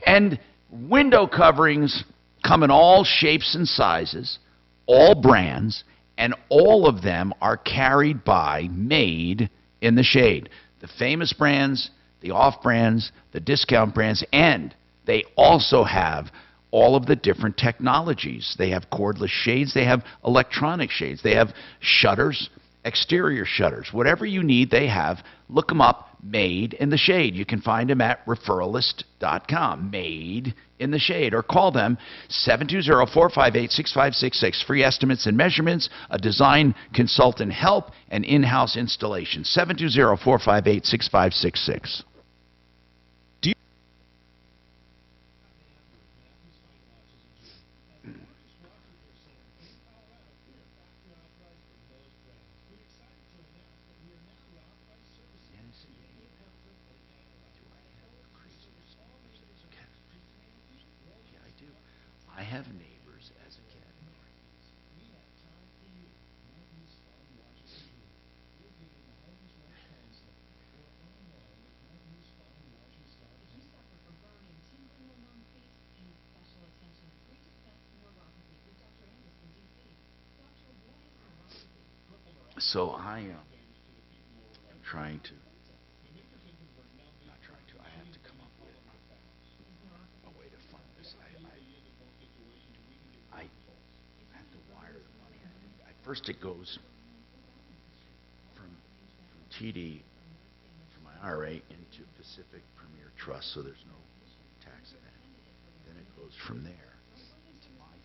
And window coverings come in all shapes and sizes, all brands, and all of them are carried by Made in the Shade. The famous brands, the off brands, the discount brands, and they also have all of the different technologies. They have cordless shades, they have electronic shades, they have shutters, exterior shutters. Whatever you need, they have. Look them up, Made in the Shade. You can find them at referralist.com, Made in the Shade, or call them 720-458-6566. Free estimates and measurements, a design consultant help, and in-house installation. 720-458-6566. have neighbors as a category. So I am trying to, not trying to, I have to come up with a way to fund this. I have to wire the money. First it goes from TD, from my IRA, into Pacific Premier Trust, so there's no tax event. Then it goes from there into my fund.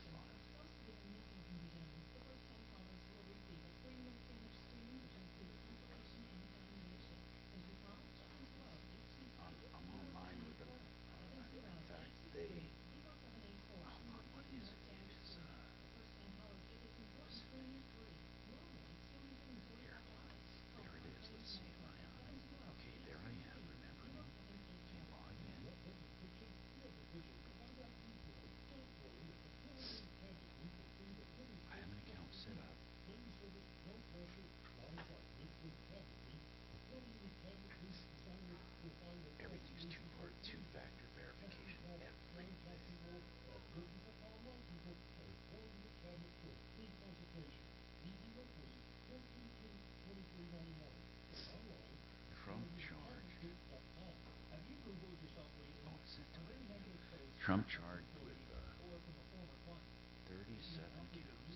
I'm online with them. In fact, they, hold on, what is it? It's, here, there it is. Let's see, am I on it? Okay, there I am, remember me. Okay, log in. I have an account set up. Everything's two-factor verification. Trump charged. Oh, it's sent to my email. Trump charged with 37 counts.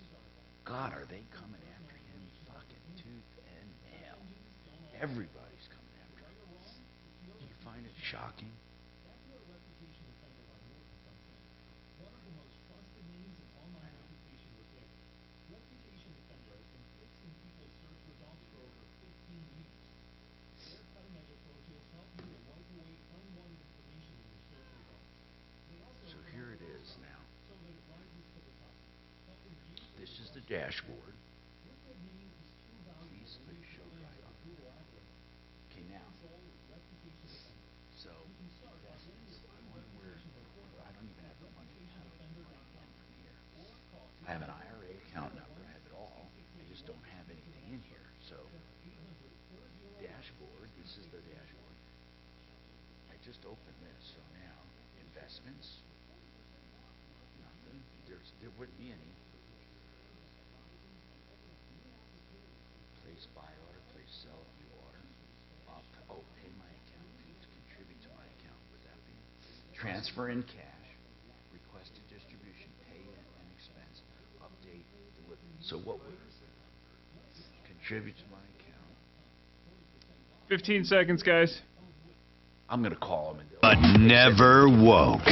God, are they coming after him fucking tooth and nail? Everybody's coming after him. Do you find it shocking? So here it is now. This is the dashboard. Please click show right on. Okay, now. So, investments. I wonder where, I don't even have the money account right in from here. I have an IRA account number. I have it all. I just don't have anything in here. So, dashboard. This is the dashboard. I just opened this. So now, investments. Nothing. There wouldn't be any. Place buy order, place sell view order. Oh, pay my account fees, contribute to my account. Would that be transfer in cash, requested distribution, pay an expense, update, delivery. So what would contribute to my account? 15 seconds, guys. I'm gonna call him and do it. But never woke.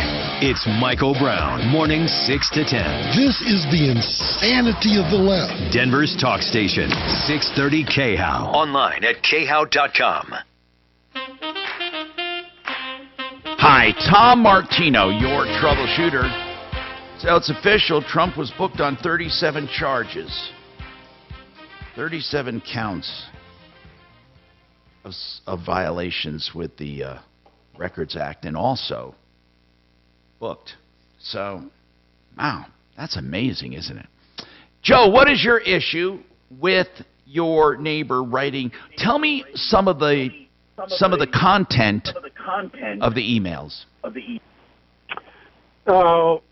It's Michael Brown, mornings 6 to 10. This is the insanity of the left. Denver's talk station, 630 KHOW. Online at khow.com. Hi, Tom Martino, your troubleshooter. So it's official. Trump was booked on 37 charges, 37 counts of violations with the Records Act, and also booked. So, wow, that's amazing, isn't it? Joe, what is your issue with your neighbor writing? Tell me some of the content of the emails. Oh,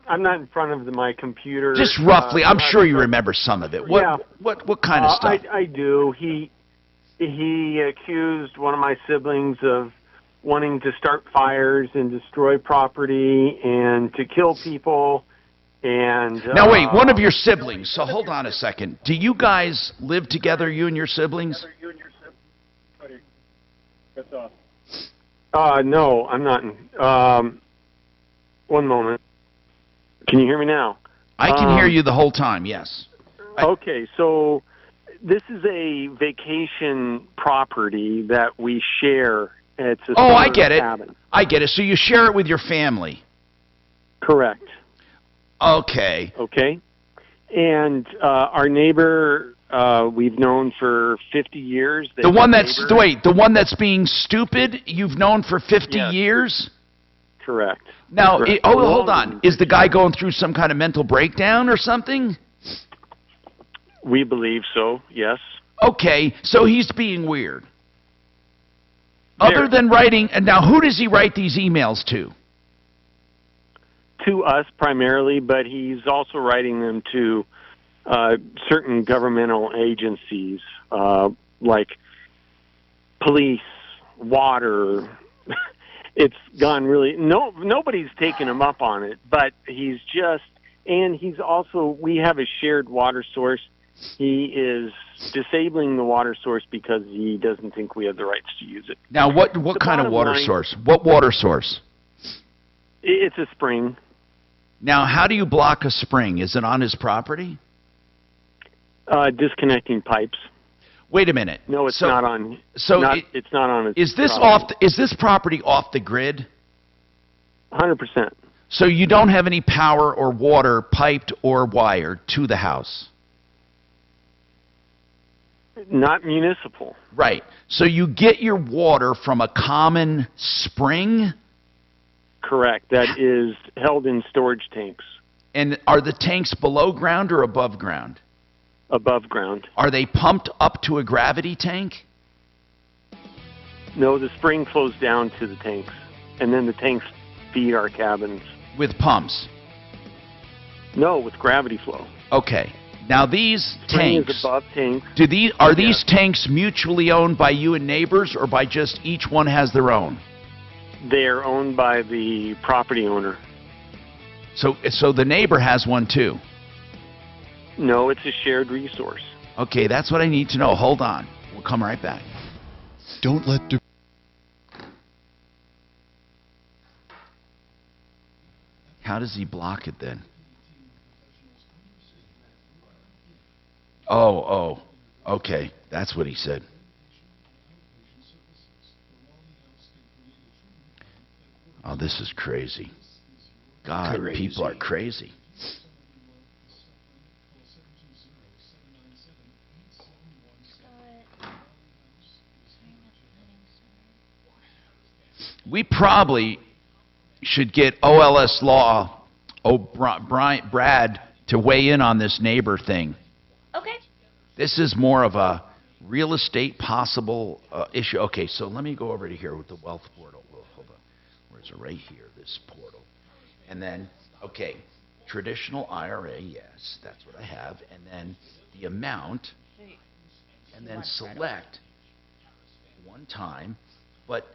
I'm not in front of my computer. Just roughly, I'm sure you remember some of it. What kind of stuff? I do. He accused one of my siblings of wanting to start fires and destroy property and to kill people. And now wait, one of your siblings. So hold on a second. Do you guys live together, you and your siblings? No, I'm not. One moment. Can you hear me now? I can hear you the whole time. Yes. Okay, so this is a vacation property that we share. It's a I get it. cabin. I get it. So you share it with your family. Correct. Okay. Okay. And our neighbor, we've known for 50 years. The one that's being stupid, you've known for 50 years? Correct. Now, Correct. hold on. Is the guy going through some kind of mental breakdown or something? We believe so, yes. Okay, so he's being weird. Other Very. than writing, and now who does he write these emails to? To us primarily, but he's also writing them to certain governmental agencies, like police, water. It's gone really. Nobody's taken him up on it, but he's just, and he's also. We have a shared water source. He is disabling the water source because he doesn't think we have the rights to use it. Now, what kind of water source? What water source? It's a spring. Now, how do you block a spring? Is it on his property? Disconnecting pipes. Wait a minute. No, it's not on. So it's not on his. Is this property. Is this property off the grid? 100%. So you don't have any power or water piped or wired to the house? Not municipal. Right. So you get your water from a common spring? Correct. That is held in storage tanks. And are the tanks below ground or above ground? Above ground. Are they pumped up to a gravity tank? No, the spring flows down to the tanks, and then the tanks feed our cabins. With pumps? No, with gravity flow. Okay. Now these Spring tanks, is above tanks. are these tanks mutually owned by you and neighbors, or by just each one has their own? They are owned by the property owner. So the neighbor has one too? No, it's a shared resource. Okay, that's what I need to know. Hold on. We'll come right back. Don't let the... How does he block it then? Oh, okay. That's what he said. Oh, this is crazy. God, people are crazy. We probably should get OLS Law, Brad, to weigh in on this neighbor thing. Okay. This is more of a real estate possible issue. Okay, so let me go over to here with the wealth portal. Well, hold on. Where's it? Right here, this portal. And then, okay, traditional IRA, yes, that's what I have. And then the amount, and then select one time, but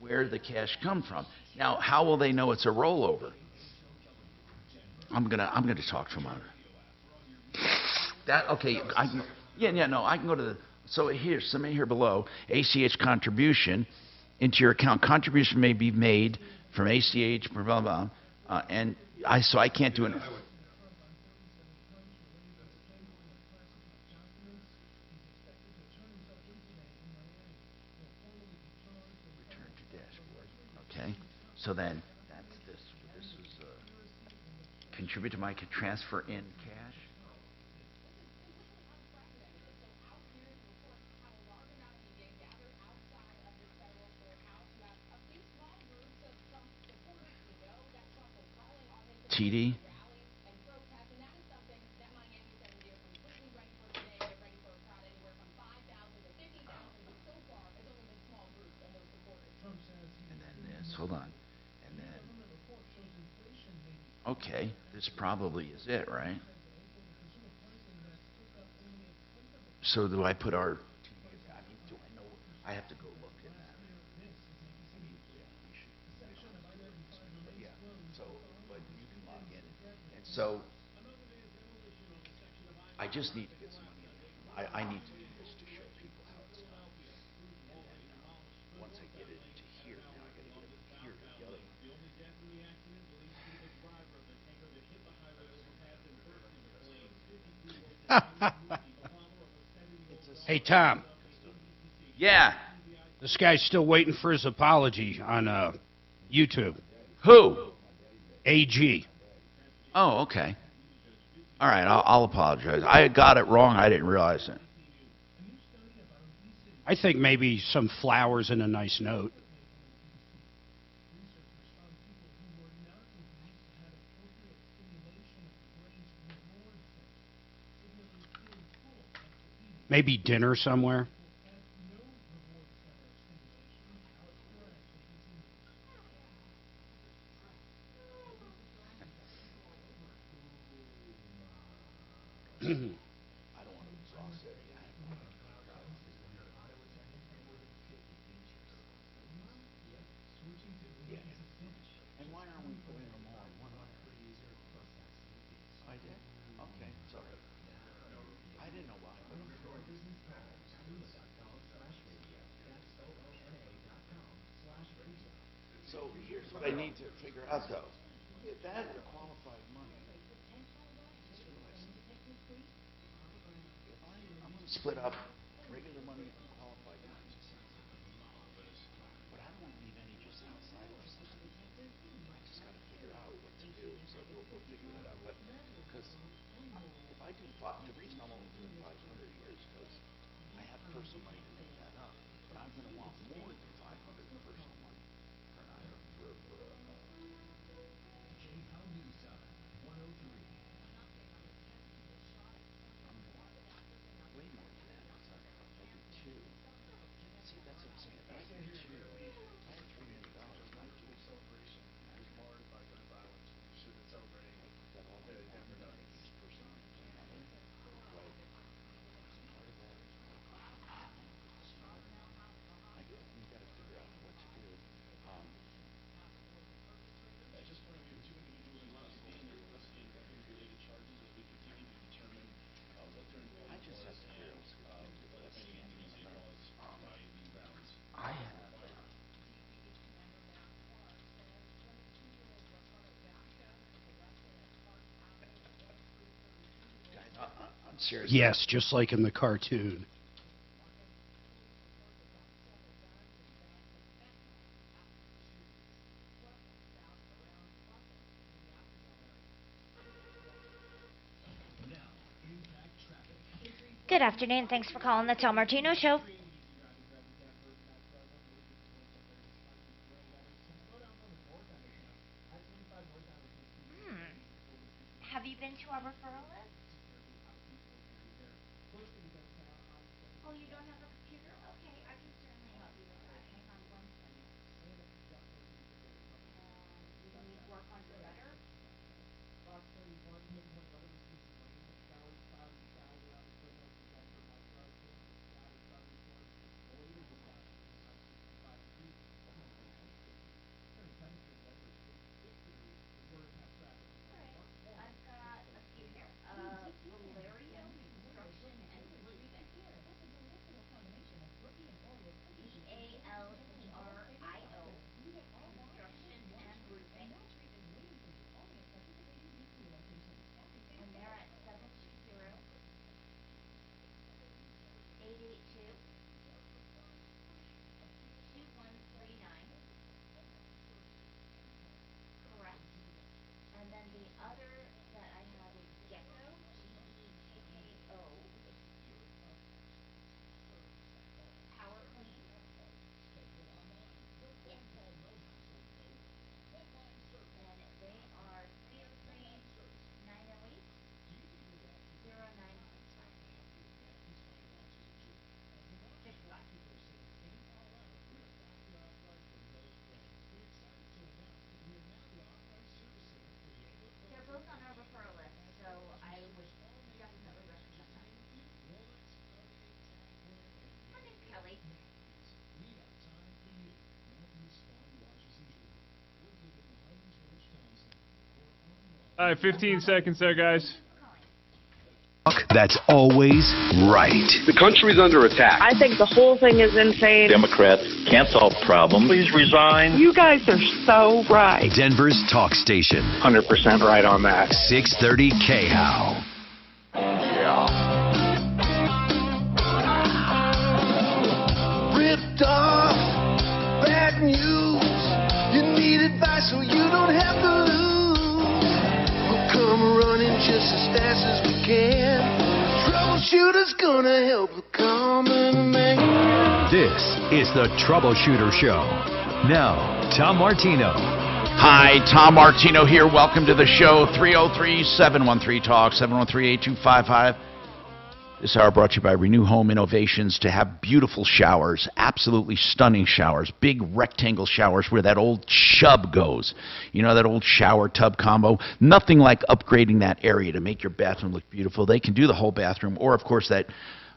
where the cash come from. Now, how will they know it's a rollover? I'm gonna talk to them on it. That okay? I can go to the. So here, submit here below. ACH contribution into your account. Contribution may be made from ACH, blah blah blah, and I can't do it. Okay, so then that's this. This is contribute to my transfer in cash. TD. Hold on. And then, okay, this probably is it, right? So do I put our, do I know, I have to go look at that. Yeah, so, but you can log in. And so, I just need to get some money. I need to do this to show people how it's done. And then, once I get it into here, now I got to get it here to the other one. Hey, Tom. Yeah. This guy's still waiting for his apology on YouTube. Who? AG. Oh, okay. All right, I'll apologize. I got it wrong. I didn't realize it. I think maybe some flowers and a nice note. Maybe dinner somewhere. And why aren't we putting them all in one letter? I did? Okay, sorry. I didn't know why. So here's what I need to figure out, though. If that were qualified money, I'm going to split up regular money and qualified money. But I don't want to leave any just outside of the system. I just got to figure out what to do. So we'll figure that out. But because if I do the reason I'm only doing 500 here is because I have personal money to make that up. But I'm going to want more than 500 personal money for an item for way more than that. It's like maybe two. See, that's what I'm saying. If I get two, I have $3 million. I do celebration. That all the money each person on the planet. Right. Part of that. We got to figure out what to do. I just have to figure out what's the I have. I'm serious. Yes, just like in the cartoon. Good afternoon. Thanks for calling the Tom Martino Show. Have you been to our referral list? Oh, you don't have a computer? Okay, I can certainly help you with that. Hang on one second. You need work on your letter? All right, 15 seconds there, guys. That's always right. The country's under attack. I think the whole thing is insane. Democrats can't solve problems. Please resign. You guys are so right. Denver's talk station. 100% right on that. 630 KHOW. Ripped off, bad news. You need advice so you don't have to lose. We'll come running just as fast as we can. Troubleshooter's gonna help the common man. This is the Troubleshooter Show. Now, Tom Martino. Hi, Tom Martino here. Welcome to the show. 303-713-TALK, 713-8255. This hour brought to you by Renew Home Innovations to have beautiful showers, absolutely stunning showers, big rectangle showers where that old chub goes. You know, that old shower tub combo? Nothing like upgrading that area to make your bathroom look beautiful. They can do the whole bathroom, or of course that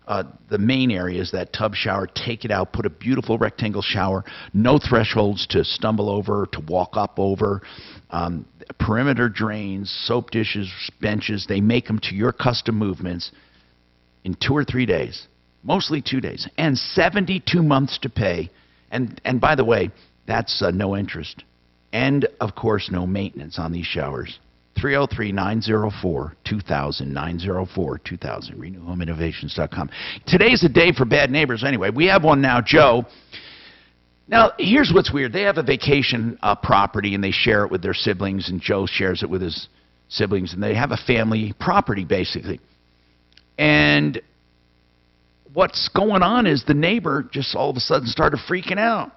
the main area is that tub shower. Take it out, put a beautiful rectangle shower, no thresholds to stumble over, to walk up over. Perimeter drains, soap dishes, benches, they make them to your custom movements in 2 or 3 days, mostly 2 days, and 72 months to pay. And by the way, that's no interest. And, of course, no maintenance on these showers. 303-904-2000, 904-2000, renewhomeinnovations.com. Today's a day for bad neighbors anyway. We have one now, Joe. Now, here's what's weird. They have a vacation property, and they share it with their siblings, and Joe shares it with his siblings, and they have a family property, basically. And what's going on is the neighbor just all of a sudden started freaking out.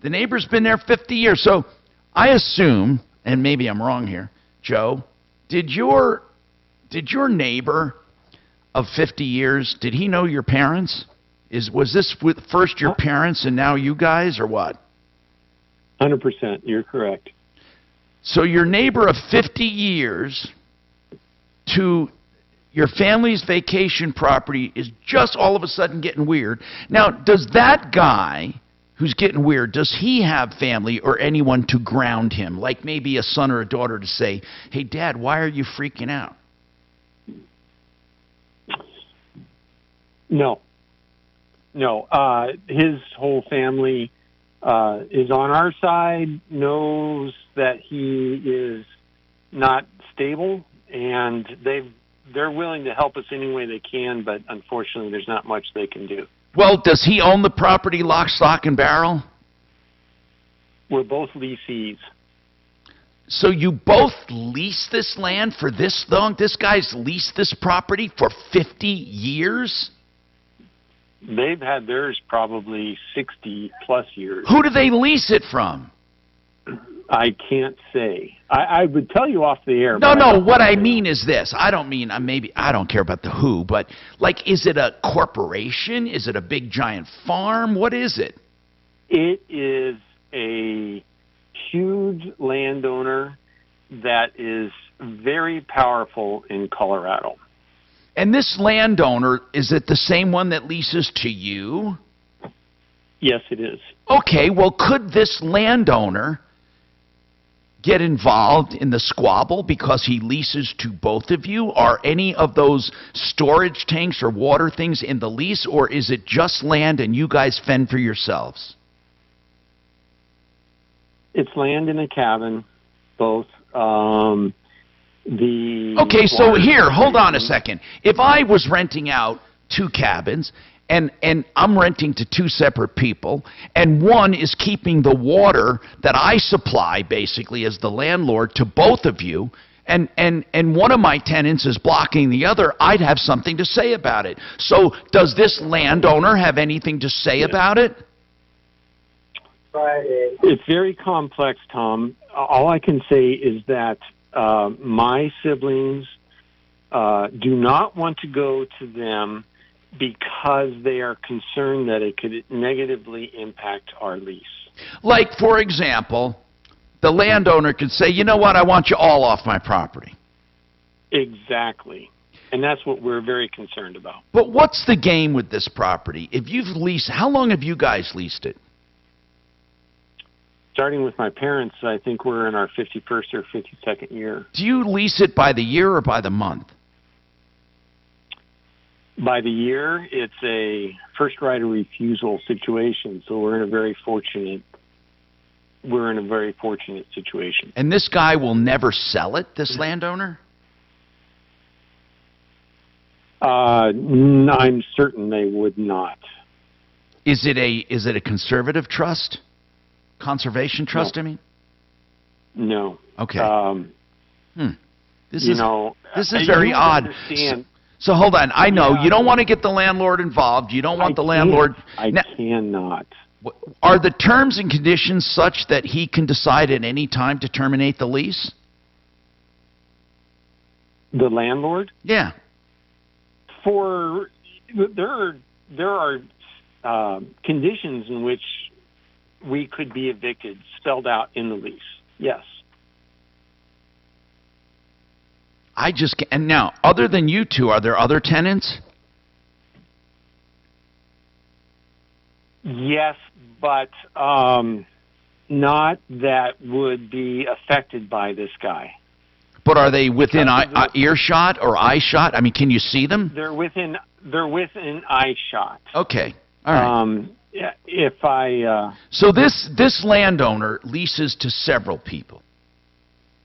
The neighbor's been there 50 years. So I assume, and maybe I'm wrong here, Joe, did your neighbor of 50 years, did he know your parents? Was this first your parents and now you guys, or what? 100%. You're correct. So your neighbor of 50 years to your family's vacation property is just all of a sudden getting weird. Now, does that guy who's getting weird, does he have family or anyone to ground him? Like maybe a son or a daughter to say, hey, Dad, why are you freaking out? No. His whole family is on our side, knows that he is not stable, and they're willing to help us any way they can, but unfortunately there's not much they can do. Well, does he own the property lock, stock, and barrel? We're both lessees. So you both lease this land for this long? This guy's leased this property for 50 years? They've had theirs probably 60-plus years. Who do they lease it from? I can't say. I would tell you off the air. No, what I mean is this. I don't mean, maybe, I don't care about the who, but, like, is it a corporation? Is it a big, giant farm? What is it? It is a huge landowner that is very powerful in Colorado. And this landowner, is it the same one that leases to you? Yes, it is. Okay, well, could this landowner get involved in the squabble because he leases to both of you? Are any of those storage tanks or water things in the lease, or is it just land and you guys fend for yourselves? It's land in a cabin, both. Okay, so here, hold on a second. If I was renting out 2 cabins, and I'm renting to 2 separate people, and one is keeping the water that I supply, basically, as the landlord to both of you, and one of my tenants is blocking the other, I'd have something to say about it. So does this landowner have anything to say about it? It's very complex, Tom. All I can say is that my siblings do not want to go to them because they are concerned that it could negatively impact our lease. Like, for example, the landowner could say, you know what, I want you all off my property. Exactly. And that's what we're very concerned about. But what's the game with this property? If you've leased, how long have you guys leased it? Starting with my parents, I think we're in our 51st or 52nd year. Do you lease it by the year or by the month? By the year, it's a first right of refusal situation, so we're in a very fortunate situation. And this guy will never sell it, this landowner? I'm certain they would not. Is it a conservative trust? Conservation trust, No. I mean? No. Okay. This is very odd. So hold on. I know you don't want to get the landlord involved. You don't want the landlord. I cannot. Are the terms and conditions such that he can decide at any time to terminate the lease? The landlord? Yeah. There are conditions in which we could be evicted, spelled out in the lease. Yes. And now, other than you two, are there other tenants? Yes, but not that would be affected by this guy. But are they within earshot or eye shot? I mean, can you see them? They're within eye shot. Okay. All right. Yeah, if I So this landowner leases to several people.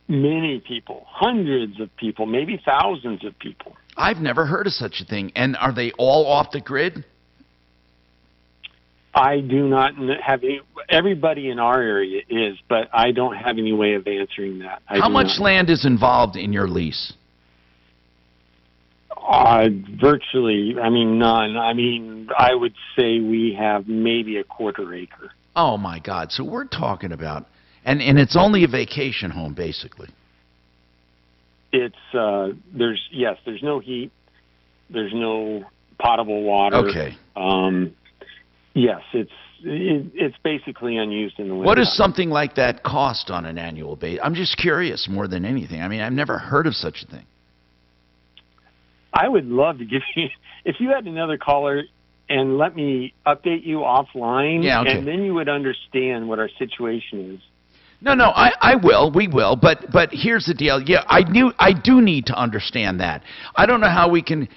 many people, hundreds of people, maybe thousands of people. I've never heard of such a thing. And are they all off the grid? I do not have any. Everybody in our area is, but I don't have any way of answering that. How much land is involved in your lease? Virtually, none. I would say we have maybe a quarter acre. Oh my God! So we're talking about, and it's only a vacation home, basically. It's there's no heat, there's no potable water. Okay. Yes, it's basically unused in the winter. What does something like that cost on an annual basis? I'm just curious more than anything. I mean, I've never heard of such a thing. I would love to give you, if you had another caller and let me update you offline, Yeah, okay. and then you would understand what our situation is. No, I will. We will. But here's the deal. Yeah, I do need to understand that. I don't know how we can.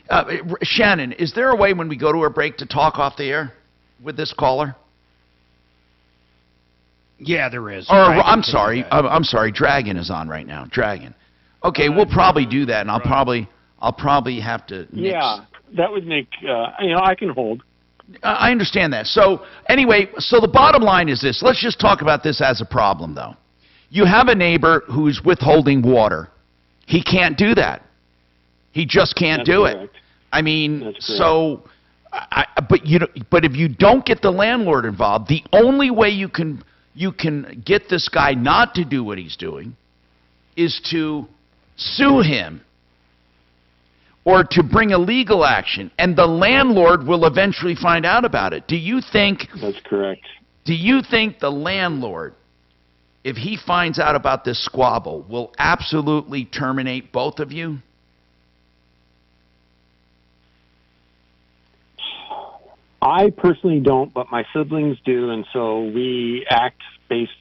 Shannon, is there a way when we go to a break to talk off the air with this caller? Yeah, there is. Or I'm sorry. Dragon is on right now. Dragon. Okay, we'll probably do that, and I'll probably have to. Yeah, that would make. I can hold. I understand that. So anyway, the bottom line is this. Let's just talk about this as a problem, though. You have a neighbor who's withholding water. He can't do that. He just can't do it. I mean, so. But if you don't get the landlord involved, the only way you can get this guy not to do what he's doing is to sue him or to bring a legal action, and the landlord will eventually find out about it. Do you think that's correct? Do you think the landlord, if he finds out about this squabble, will absolutely terminate both of you? I personally don't, but my siblings do, and so we act based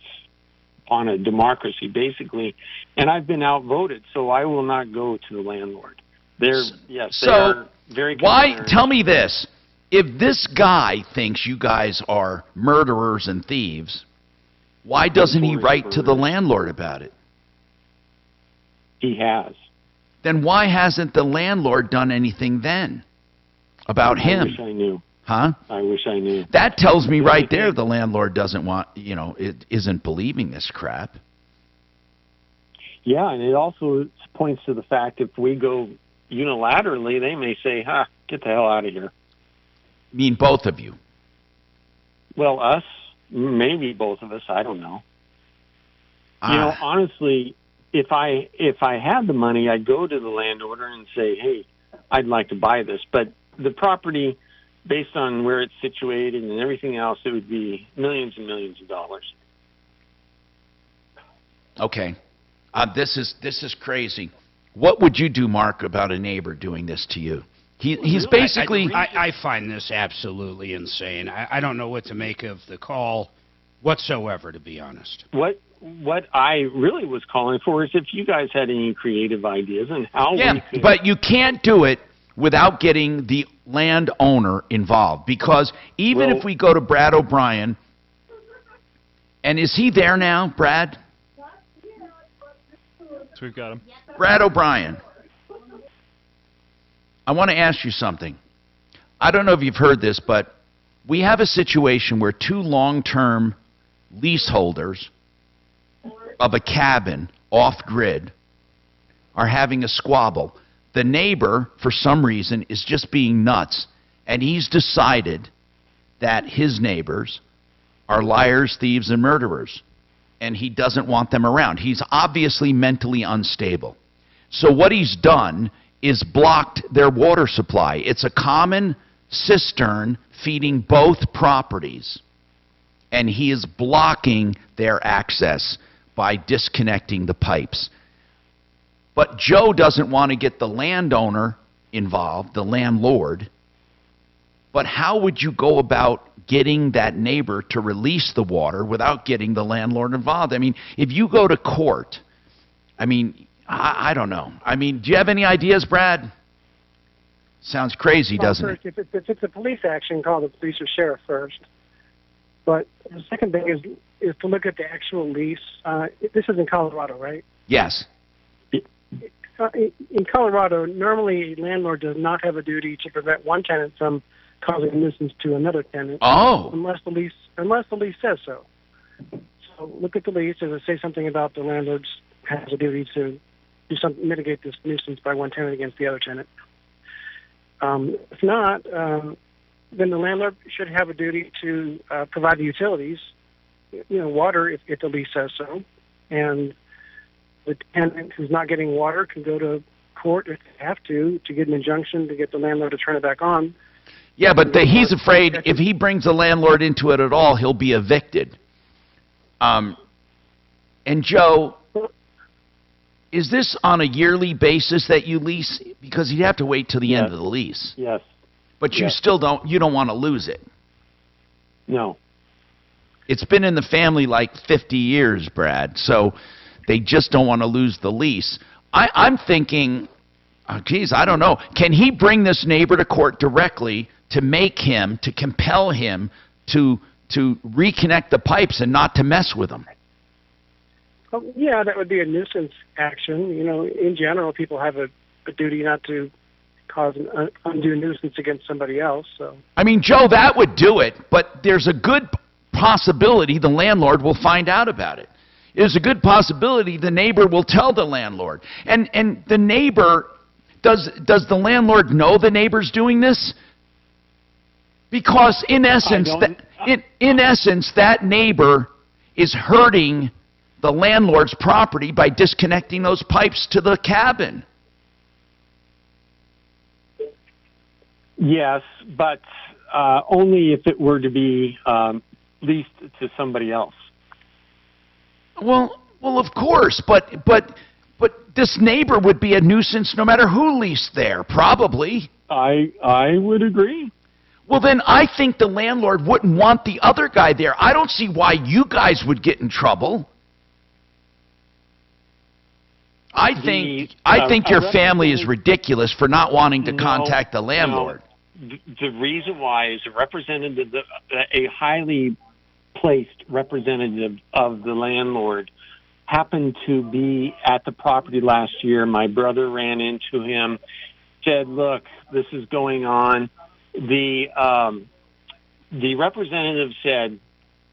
on a democracy, basically. And I've been outvoted, so I will not go to the landlord. They are very concerned. Why? Tell me this: if this guy thinks you guys are murderers and thieves, why doesn't he write to the landlord about it? He has. Then why hasn't the landlord done anything then about him? I wish I knew. Huh? I wish I knew. That tells me right there the landlord doesn't want, it isn't believing this crap. Yeah, and it also points to the fact if we go unilaterally, they may say, get the hell out of here. You mean both of you? Well, us, maybe both of us, I don't know. Honestly, if I had the money, I'd go to the landowner and say, hey, I'd like to buy this. But the property, based on where it's situated and everything else, it would be millions and millions of dollars. Okay. This is crazy. What would you do, Mark, about a neighbor doing this to you? He's basically... I find this absolutely insane. I don't know what to make of the call whatsoever, to be honest. What I really was calling for is if you guys had any creative ideas and how we could... but you can't do it without getting the landowner involved, because even if we go to Brad O'Brien, and is he there now, Brad? So we've got him. Brad O'Brien, I want to ask you something. I don't know if you've heard this, but we have a situation where two long-term leaseholders of a cabin off-grid are having a squabble. The neighbor, for some reason, is just being nuts, and he's decided that his neighbors are liars, thieves, and murderers, and he doesn't want them around. He's obviously mentally unstable. So what he's done is blocked their water supply. It's a common cistern feeding both properties, and he is blocking their access by disconnecting the pipes. But Joe doesn't want to get the landowner involved, the landlord. But how would you go about getting that neighbor to release the water without getting the landlord involved? I mean, if you go to court, I mean, I don't know. I mean, do you have any ideas, Brad? Sounds crazy, doesn't first, it? If it's a police action, call the police or sheriff first. But the second thing is to look at the actual lease. This is in Colorado, right? Yes. In Colorado, normally a landlord does not have a duty to prevent one tenant from causing a nuisance to another tenant. Oh. Unless the lease says so. So look at the lease. Does it say something about the landlord has a duty to do something, mitigate this nuisance by one tenant against the other tenant? If not, then the landlord should have a duty to provide the utilities, water if the lease says so, and the tenant who's not getting water can go to court if they have to get an injunction to get the landlord to turn it back on. Yeah, but he's afraid if he brings the landlord into it at all, he'll be evicted. And Joe, is this on a yearly basis that you lease? Because you'd have to wait till the end of the lease. Yes. But you still don't want to lose it. No. It's been in the family like 50 years, Brad, so they just don't want to lose the lease. I'm thinking, geez, I don't know. Can he bring this neighbor to court directly to compel him to reconnect the pipes and not to mess with them? Yeah, that would be a nuisance action. In general, people have a duty not to cause an undue nuisance against somebody else. So. I mean, Joe, that would do it, but there's a good possibility the landlord will find out about it. There's a good possibility the neighbor will tell the landlord. And the neighbor, does the landlord know the neighbor's doing this? Because in essence, that neighbor is hurting the landlord's property by disconnecting those pipes to the cabin. Yes, but only if it were to be leased to somebody else. Well, of course, but this neighbor would be a nuisance no matter who leased there, probably. I would agree. Well, then I think the landlord wouldn't want the other guy there. I don't see why you guys would get in trouble. I think your family is ridiculous for not wanting to contact the landlord. No. The reason why is a highly placed representative of the landlord happened to be at the property last year. My brother ran into him, said, "Look, this is going on." The representative said,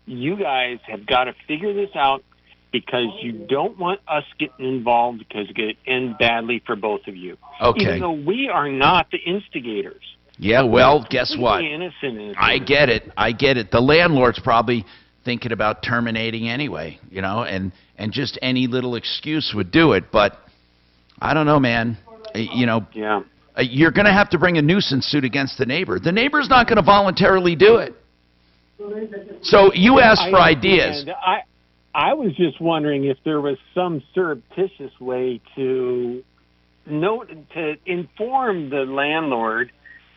"You guys have got to figure this out because you don't want us getting involved because it could end badly for both of you." Okay. Even though we are not the instigators. Yeah, well, guess what? Innocent. I get it. The landlord's probably thinking about terminating anyway, and just any little excuse would do it. But I don't know, man. Yeah. You're going to have to bring a nuisance suit against the neighbor. The neighbor's not going to voluntarily do it. So you asked for ideas. I was just wondering if there was some surreptitious way to inform the landlord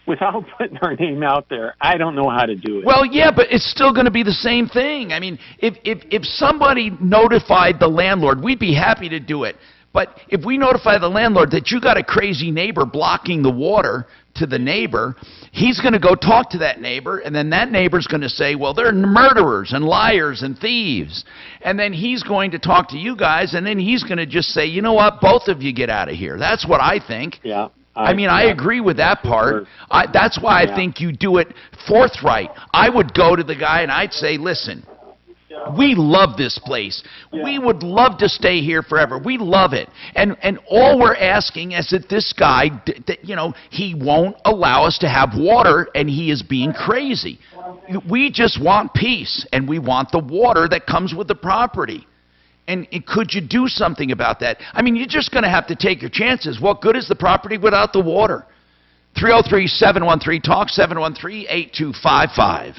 without putting our name out there. I don't know how to do it. Well, yeah, but it's still going to be the same thing. I mean, if somebody notified the landlord, we'd be happy to do it. But if we notify the landlord that you got a crazy neighbor blocking the water to the neighbor, he's going to go talk to that neighbor, and then that neighbor's going to say, well, they're murderers and liars and thieves. And then he's going to talk to you guys, and then he's going to just say, you know what, both of you get out of here. That's what I think. Yeah. I agree with that part. That's why I think you do it forthright. I would go to the guy and I'd say, listen, we love this place. We would love to stay here forever. We love it. And all we're asking is that this guy, he won't allow us to have water, and he is being crazy. We just want peace, and we want the water that comes with the property. And could you do something about that? I mean, you're just going to have to take your chances. What good is the property without the water? 303-713-TALK, 713-8255.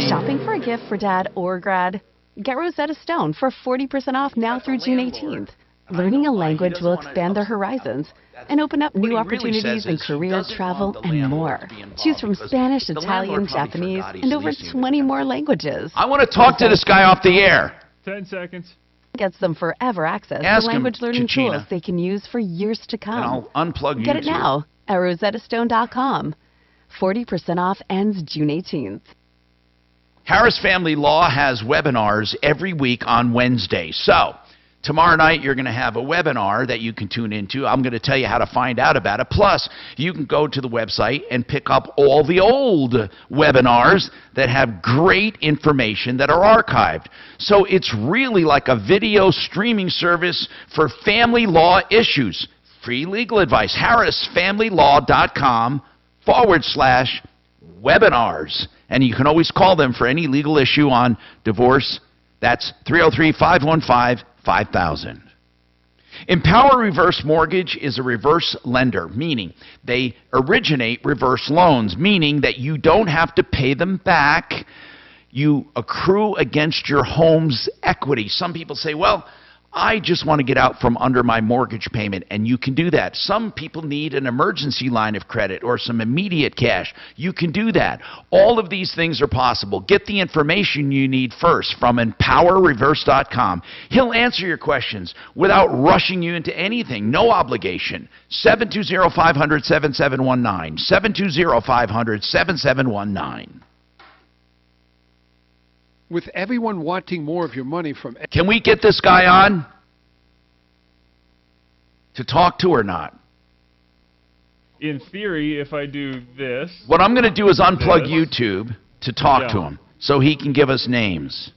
Shopping for a gift for dad or grad? Get Rosetta Stone for 40% off now through June 18th. Learning a language will expand their horizons and open up new opportunities in career, travel, and more. Choose from Spanish, Italian, Japanese, and over 20 more languages. I want to talk to this guy off the air. 10 seconds. Gets them forever access Ask to him, language learning Chichina. tools they can use for years to come. And I'll unplug Get YouTube. it now at rosettastone.com. 40% off ends June 18th. Harris Family Law has webinars every week on Wednesday. So, tomorrow night you're going to have a webinar that you can tune into. I'm going to tell you how to find out about it. Plus, you can go to the website and pick up all the old webinars that have great information that are archived. So it's really like a video streaming service for family law issues. Free legal advice. harrisfamilylawcom/webinars. And you can always call them for any legal issue on divorce. That's 303-515-5000. Empower Reverse Mortgage is a reverse lender, meaning they originate reverse loans, meaning that you don't have to pay them back. You accrue against your home's equity. Some people say, well, I just want to get out from under my mortgage payment, and you can do that. Some people need an emergency line of credit or some immediate cash. You can do that. All of these things are possible. Get the information you need first from empowerreverse.com. He'll answer your questions without rushing you into anything. No obligation. 720-500-7719. 720-500-7719. With everyone wanting more of your money from... Can we get this guy on to talk to or not? In theory, if I do this... What I'm going to do is unplug YouTube to talk to Yeah. him so he can give us names.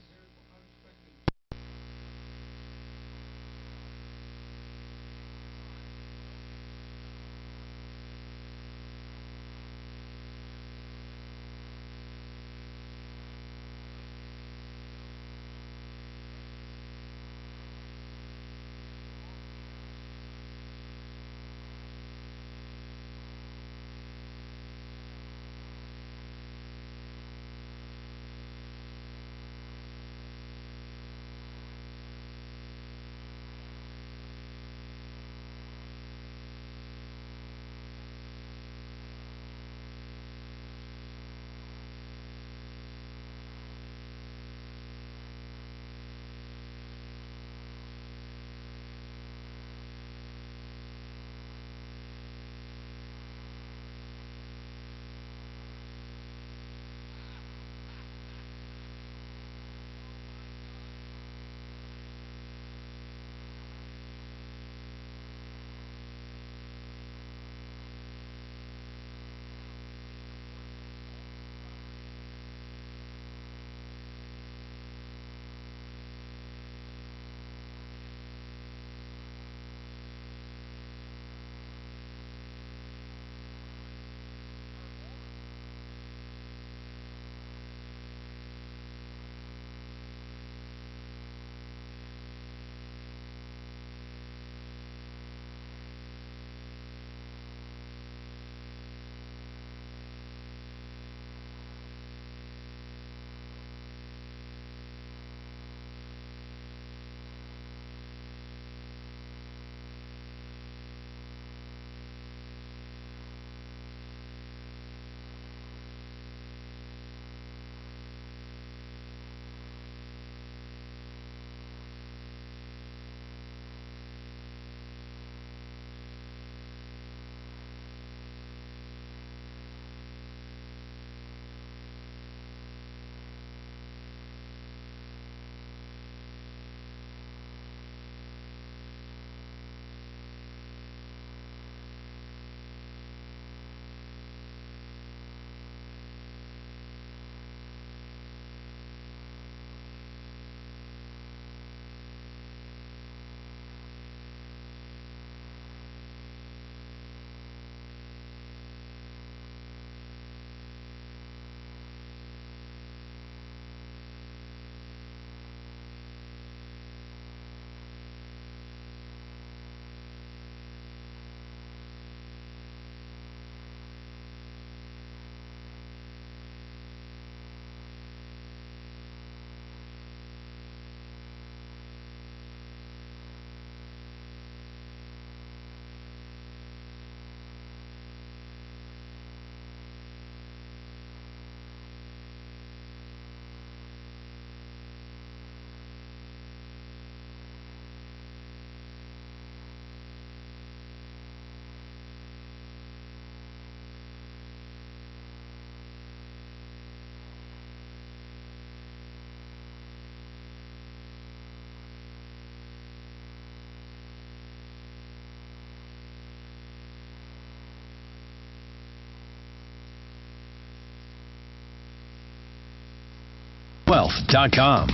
TrajanWealth.com.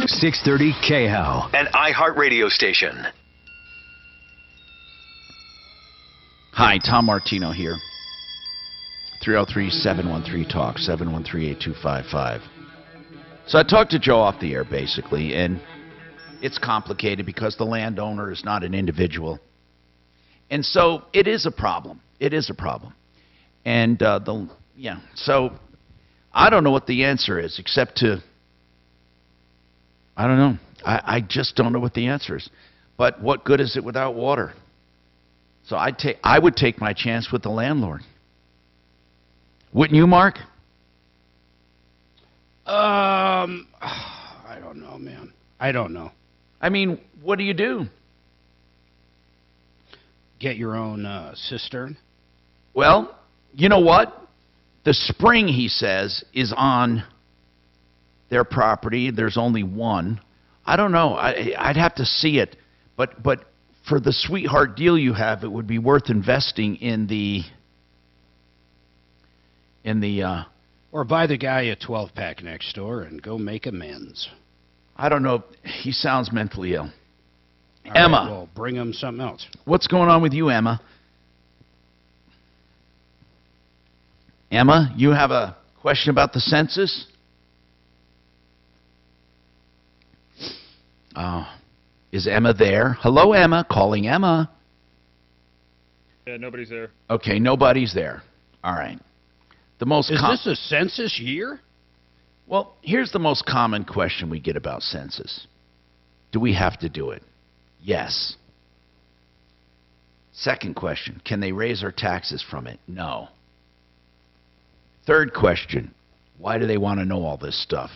630 KHOW, an iHeartRadio station. Hi, Tom Martino here. 303-713-TALK, 713-8255. So I talked to Joe off the air, basically, and it's complicated because the landowner is not an individual. And so it is a problem. It is a problem. And, so I don't know what the answer is, except to, I don't know. I just don't know what the answer is. But what good is it without water? So I would take my chance with the landlord. Wouldn't you, Mark? I don't know, man. I don't know. I mean, what do you do? Get your own cistern? Well, you know what? The spring, he says, is on their property. There's only one. I don't know. I'd have to see it. But for the sweetheart deal you have, it would be worth investing in the or buy the guy a 12-pack next door and go make amends. I don't know. He sounds mentally ill. All Emma. right, well, bring him something else. What's going on with you, Emma? Emma, you have a question about the census? Oh, is Emma there? Hello, Emma. Calling Emma. Yeah, nobody's there. Okay, nobody's there. All right. Is this a census year? Well, here's the most common question we get about census. Do we have to do it? Yes. Second question, can they raise our taxes from it? No. Third question, why do they want to know all this stuff?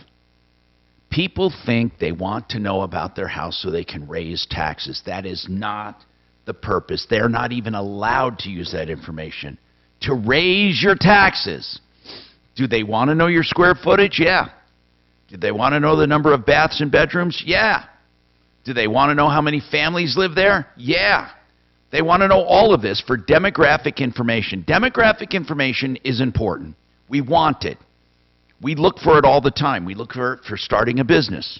People think they want to know about their house so they can raise taxes. That is not the purpose. They're not even allowed to use that information to raise your taxes. Do they want to know your square footage? Yeah. Do they want to know the number of baths and bedrooms? Yeah. Do they want to know how many families live there? Yeah. They want to know all of this for demographic information. Demographic information is important. We want it. We look for it all the time. We look for it for starting a business.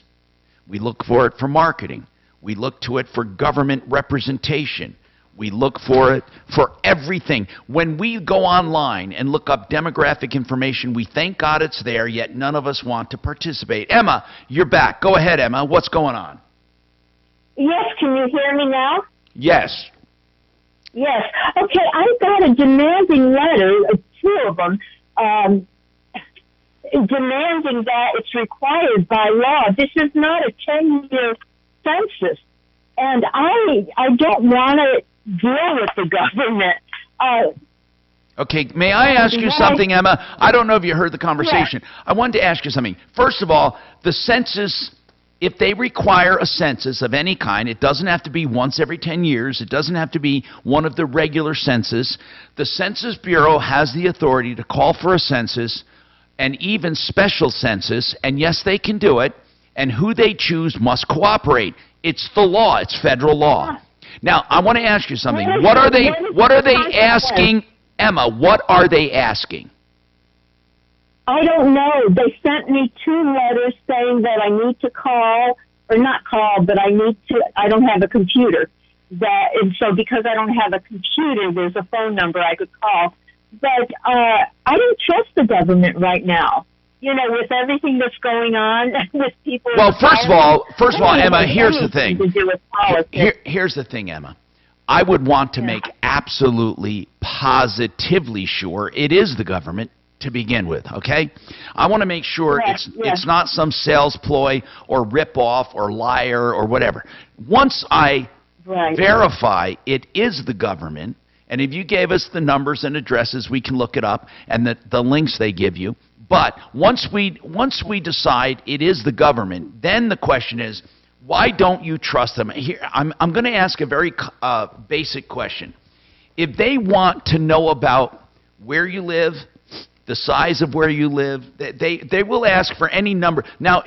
We look for it for marketing. We look to it for government representation. We look for it for everything. When we go online and look up demographic information, we thank God it's there, yet none of us want to participate. Emma, you're back. Go ahead, Emma. What's going on? Yes, can you hear me now? Yes. Yes. Okay, I got a demanding letter, two of them, demanding that it's required by law. This is not a 10-year census. And I don't want to deal with the government. Okay, may I ask you something, Emma? I don't know if you heard the conversation. Yeah. I wanted to ask you something. First of all, the census, if they require a census of any kind, it doesn't have to be once every 10 years. It doesn't have to be one of the regular census. The Census Bureau has the authority to call for a census and even special census, and yes, they can do it, and who they choose must cooperate. It's the law. It's federal law. Now, I want to ask you something. What are they asking, Emma? What are they asking? I don't know. They sent me 2 letters saying that I need to call, or not call, but I don't have a computer. And so because I don't have a computer, there's a phone number I could call. But I don't trust the government right now. You know, with everything that's going on with people. Well, first of all, Emma, here's the thing. Here's the thing, Emma. I would want to make absolutely, positively sure it is the government to begin with, okay? I want to make sure it's not some sales ploy or rip-off or liar or whatever. Once I verify it is the government, and if you gave us the numbers and addresses, we can look it up, and the links they give you. But once we decide it is the government, then the question is, why don't you trust them? Here, I'm going to ask a very basic question. If they want to know about where you live, the size of where you live, they will ask for any number. Now,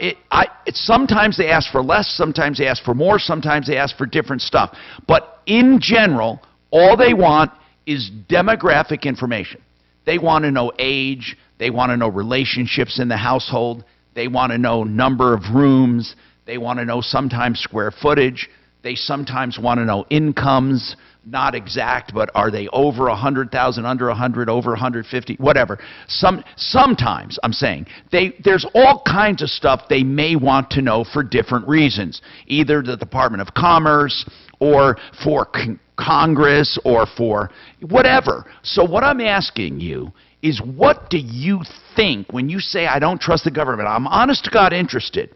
sometimes they ask for less, sometimes they ask for more, sometimes they ask for different stuff. But in general, all they want is demographic information. They want to know age. They want to know relationships in the household. They want to know number of rooms. They want to know sometimes square footage. They sometimes want to know incomes, not exact, but are they over 100,000, under 100, over 150, whatever. Sometimes, I'm saying, there's all kinds of stuff they may want to know for different reasons, either the Department of Commerce or for Congress or for whatever. So what I'm asking you is, what do you think when you say, I don't trust the government? I'm honest to God interested.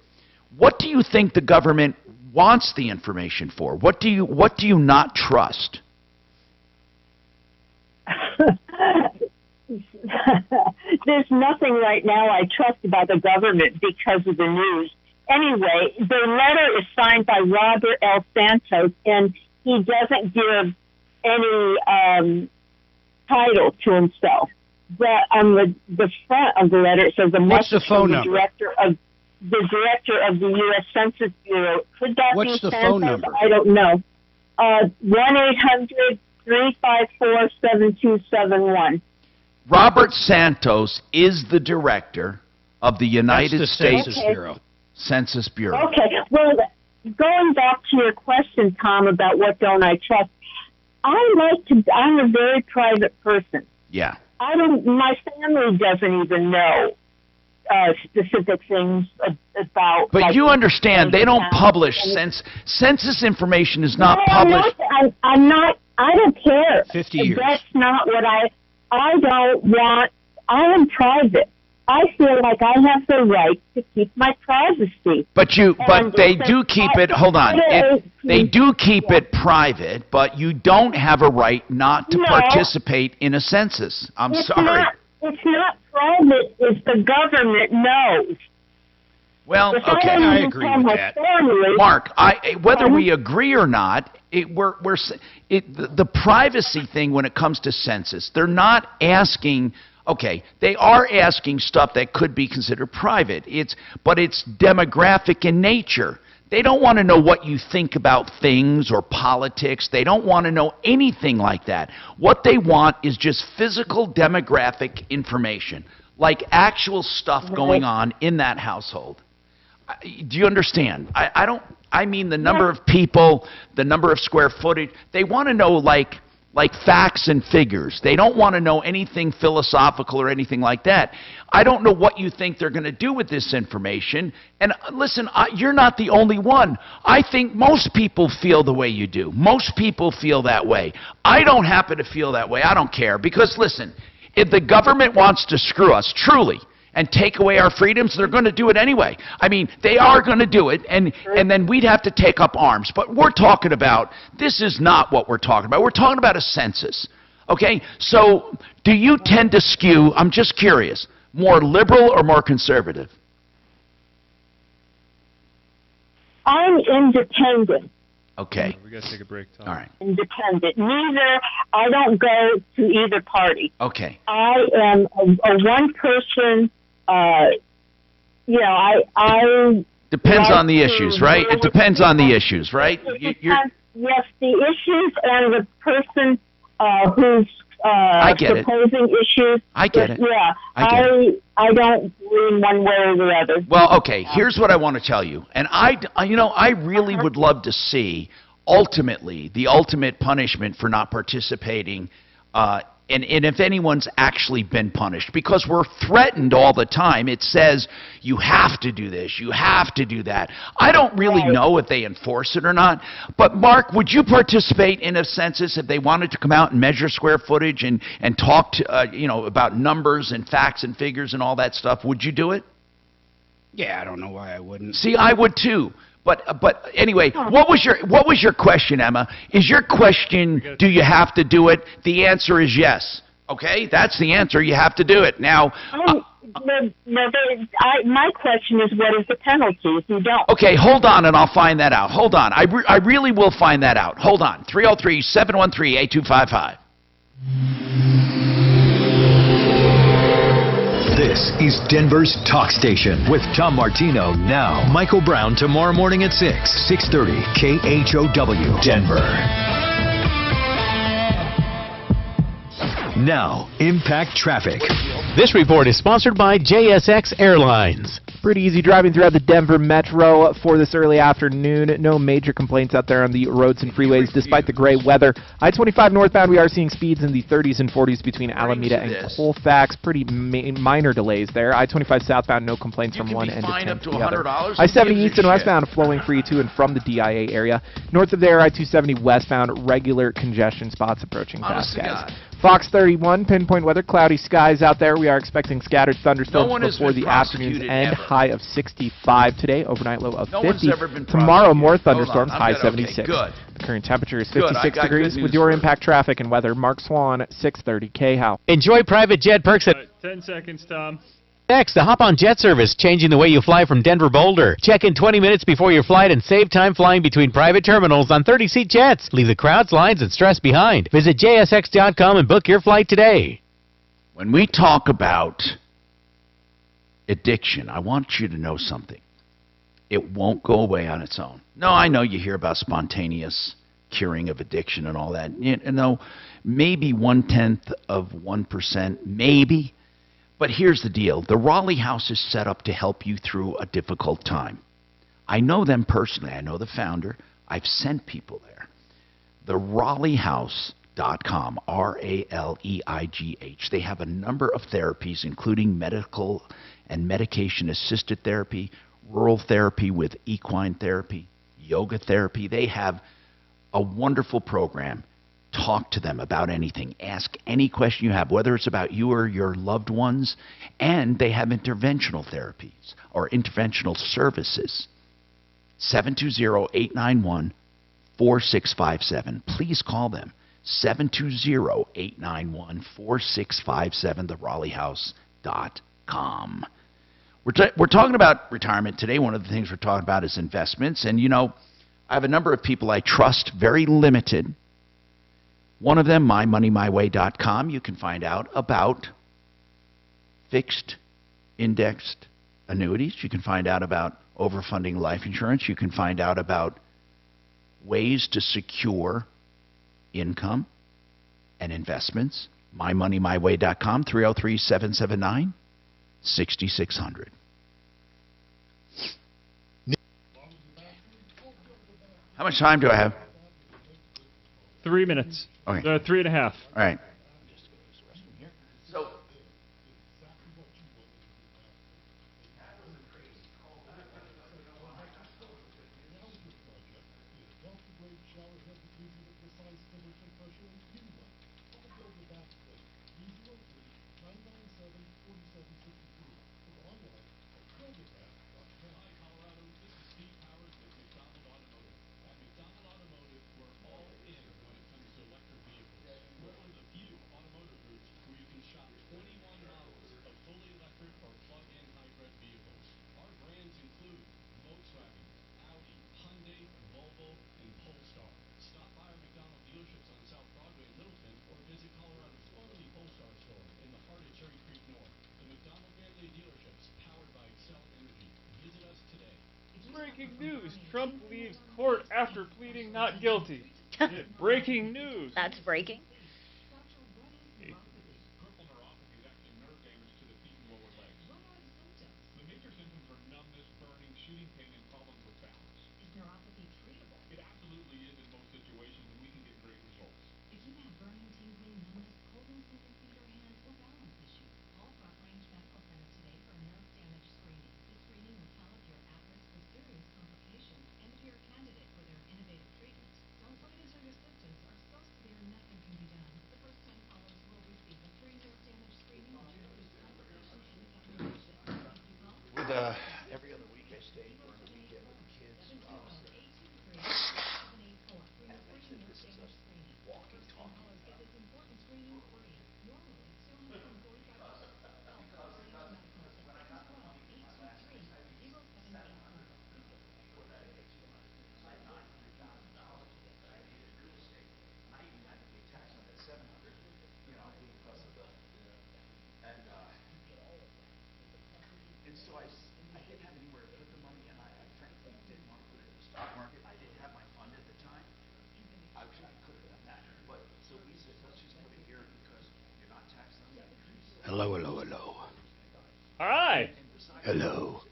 What do you think the government wants the information for? What do you not trust? There's nothing right now I trust about the government because of the news. Anyway, the letter is signed by Robert L. Santos, and he doesn't give any title to himself. But on the front of the letter, it says a What's the message phone from number? the director of the U.S. Census Bureau. Could that What's be the Santos? phone number? I don't know. 1-800-354-7271. Robert Santos is the director of the United That's the States Census Bureau. Census Bureau. Okay. Well, going back to your question, Tom, about what don't I trust, I'm a very private person. Yeah. My family doesn't even know specific things about. But like, you understand, they don't publish census information is not published. I'm not. I don't care. 50 years. That's not what I don't want. I am private. I feel like I have the right to keep my privacy. But they do keep it. Hold on. They do keep it private, but you don't have a right not to participate in a census. I'm sorry. It's not private if the government knows. Well, okay, I agree with that. Mark, whether we agree or not, the privacy thing when it comes to census, they're not asking. Okay, they are asking stuff that could be considered private. But it's demographic in nature. They don't want to know what you think about things or politics. They don't want to know anything like that. What they want is just physical demographic information, like actual stuff going on in that household. Do you understand? I mean the number of people, the number of square footage. They want to know like facts and figures. They don't want to know anything philosophical or anything like that. I don't know what you think they're going to do with this information. And listen, you're not the only one. I think most people feel the way you do. Most people feel that way. I don't happen to feel that way. I don't care. Because listen, if the government wants to screw us, truly, and take away our freedoms, they're going to do it anyway. I mean, they are going to do it, and then we'd have to take up arms. But we're talking about, this is not what we're talking about. We're talking about a census. Okay? So do you tend to skew, I'm just curious, more liberal or more conservative? I'm independent. Okay. We got to take a break, Tom. All right. Independent. I don't go to either party. Okay. I am a one-person, I Depends like on the issues, right? It depends on the issues, right? Yes, the issues and the person who's I get proposing issues. I get it. Yeah, I don't lean one way or the other. Well, okay, here's what I want to tell you. And I really would love to see, ultimately, the ultimate punishment for not participating, and if anyone's actually been punished, because we're threatened all the time. It says, you have to do this, you have to do that. I don't really know if they enforce it or not. But, Mark, would you participate in a census if they wanted to come out and measure square footage and talk to, about numbers and facts and figures and all that stuff? Would you do it? Yeah, I don't know why I wouldn't. See, I would too. But anyway, what was your question, Emma? Is your question, do you have to do it? The answer is yes. Okay, that's the answer. You have to do it. Now, my question is, what is the penalty if you don't? Okay, hold on, and I'll find that out. Hold on. I really will find that out. Hold on. 303-713-8255. This is Denver's Talk Station with Tom Martino now. Michael Brown tomorrow morning at 6:30 KHOW Denver. Now, Impact Traffic. This report is sponsored by JSX Airlines. Pretty easy driving throughout the Denver Metro for this early afternoon. No major complaints out there on the roads and freeways despite the gray weather. I-25 northbound, we are seeing speeds in the 30s and 40s between Alameda and Colfax. Pretty minor delays there. I-25 southbound, no complaints from one end to the other. I-70 east and westbound flowing free to and from the DIA area. North of there, I-270 westbound, regular congestion spots approaching fast guys. Fox 31, pinpoint weather, cloudy skies out there. We are expecting scattered thunderstorms before the afternoon's end. High of 65 today, overnight low of 50. Tomorrow, more thunderstorms, high 76. The current temperature is 56 degrees. With your impact traffic and weather, Mark Swan, 630 KHOW. Enjoy private jet perks at 10 seconds, Tom. Next, the Hop On Jet service, changing the way you fly from Denver Boulder. Check in 20 minutes before your flight and save time flying between private terminals on 30-seat jets. Leave the crowds, lines, and stress behind. Visit jsx.com and book your flight today. When we talk about addiction, I want you to know something. It won't go away on its own. No, I know you hear about spontaneous curing of addiction and all that. You know, maybe 0.1%, maybe. But here's the deal. The Raleigh House is set up to help you through a difficult time. I know them personally. I know the founder. I've sent people there. The RaleighHouse.com, R-A-L-E-I-G-H. They have a number of therapies, including medical and medication-assisted therapy, rural therapy with equine therapy, yoga therapy. They have a wonderful program. Talk to them about anything. Ask any question you have, whether it's about you or your loved ones. And they have interventional therapies or interventional services. 720-891-4657. Please call them. 720-891-4657, theRaleighHouse.com. We're talking about retirement today. One of the things we're talking about is investments. And, you know, I have a number of people I trust, very limited. One of them, mymoneymyway.com, you can find out about fixed indexed annuities. You can find out about overfunding life insurance. You can find out about ways to secure income and investments. mymoneymyway.com, 303-779-6600. How much time do I have? 3 minutes. Okay. 3.5. All right. Breaking news. Trump leaves court after pleading not guilty. Breaking news. That's breaking. Every other week I stay for a weekend with the kids. And I mentioned this is a walking, talking and so I didn't have anywhere to put the money, and I frankly didn't want to put it in the stock market. I didn't have my fund at the time. I could have done that. But so we said, let's just put it here because you're not taxed on the increase. Hello, hello, hello. All right. Hello.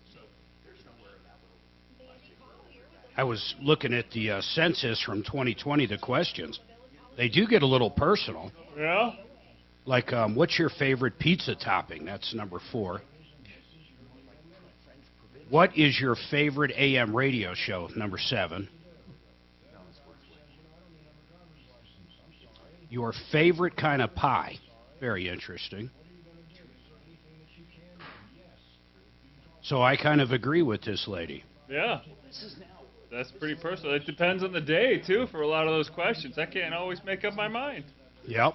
I was looking at the census from 2020, the questions. They do get a little personal. Yeah? Like, what's your favorite pizza topping? That's number 4. What is your favorite AM radio show? Number 7. Your favorite kind of pie? Very interesting. So I kind of agree with this lady. Yeah. That's pretty personal. It depends on the day, too, for a lot of those questions. I can't always make up my mind. Yep.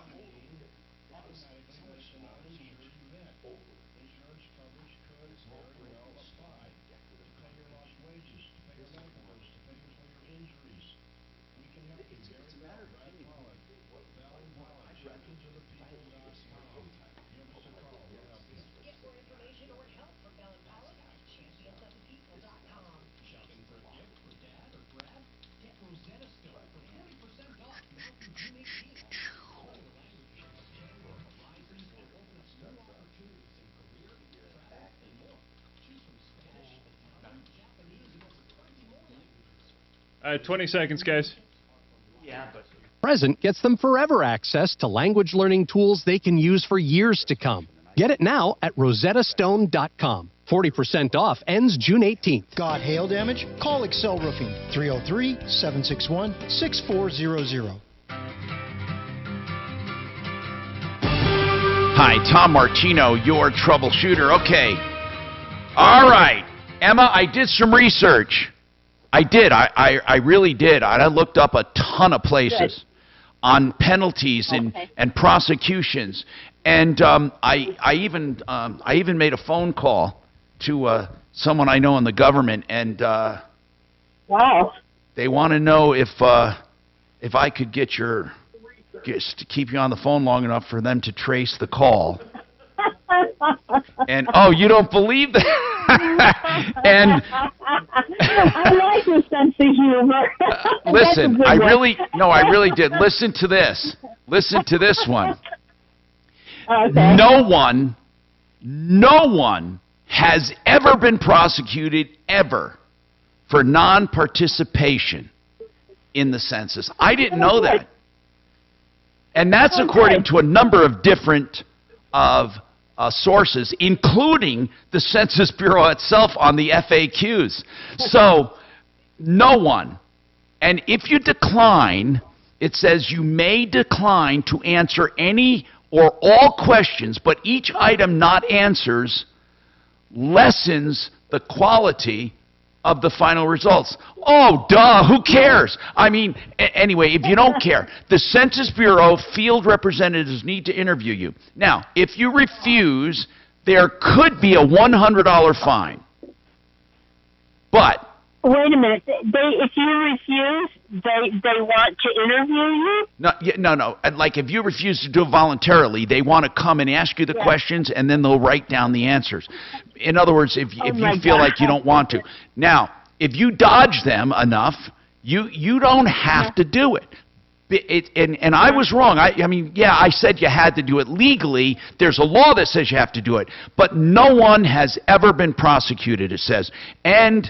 All right, 20 seconds, guys. Present gets them forever access to language learning tools they can use for years to come. Get it now at rosettastone.com. 40% off ends June 18th. Got hail damage? Call Excel Roofing, 303-761-6400. Hi, Tom Martino, your troubleshooter. Okay. All right. Emma, I did some research. I did. I really did. I looked up a ton of places on penalties and prosecutions. And I even made a phone call to someone I know in the government, and wow, they want to know if I could get just to keep you on the phone long enough for them to trace the call. And oh, you don't believe that? And I like your sense of humor. Listen, I really did. Listen to this. Listen to this one. Okay. No one has ever been prosecuted ever for non-participation in the census. I didn't know that. And that's according to a number of different sources, including the Census Bureau itself on the FAQs. So, no one. And if you decline, it says you may decline to answer any or all questions, but each item not answers lessens the quality of the final results. Oh, duh, who cares? I mean, anyway, if you don't care, the Census Bureau field representatives need to interview you. Now, if you refuse, there could be a $100 fine. But wait a minute. If you refuse, they want to interview you? No. Like if you refuse to do it voluntarily, they want to come and ask you the questions, and then they'll write down the answers. In other words, if you feel like you don't want to. Now, if you dodge them enough, you don't have to do it. And I was wrong. I mean, yeah, I said you had to do it legally. There's a law that says you have to do it. But no one has ever been prosecuted, it says. And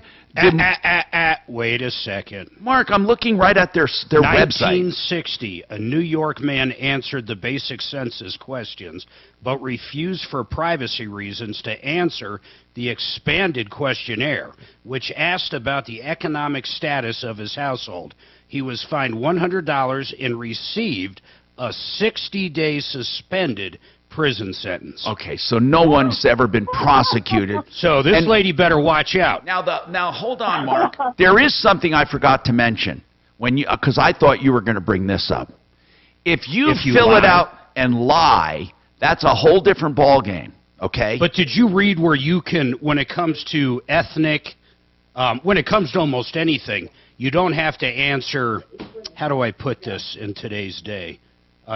wait a second. Mark, I'm looking right at their website. 1960, a New York man answered the basic census questions, but refused for privacy reasons to answer the expanded questionnaire, which asked about the economic status of his household. He was fined $100 and received a 60-day suspended prison sentence. Okay, so no one's ever been prosecuted. So this lady better watch out. Now hold on, Mark. There is something I forgot to mention because I thought you were going to bring this up. If you fill it out and lie, that's a whole different ball game. Okay. But did you read where you can, when it comes to ethnic, when it comes to almost anything, you don't have to answer. How do I put this in today's day?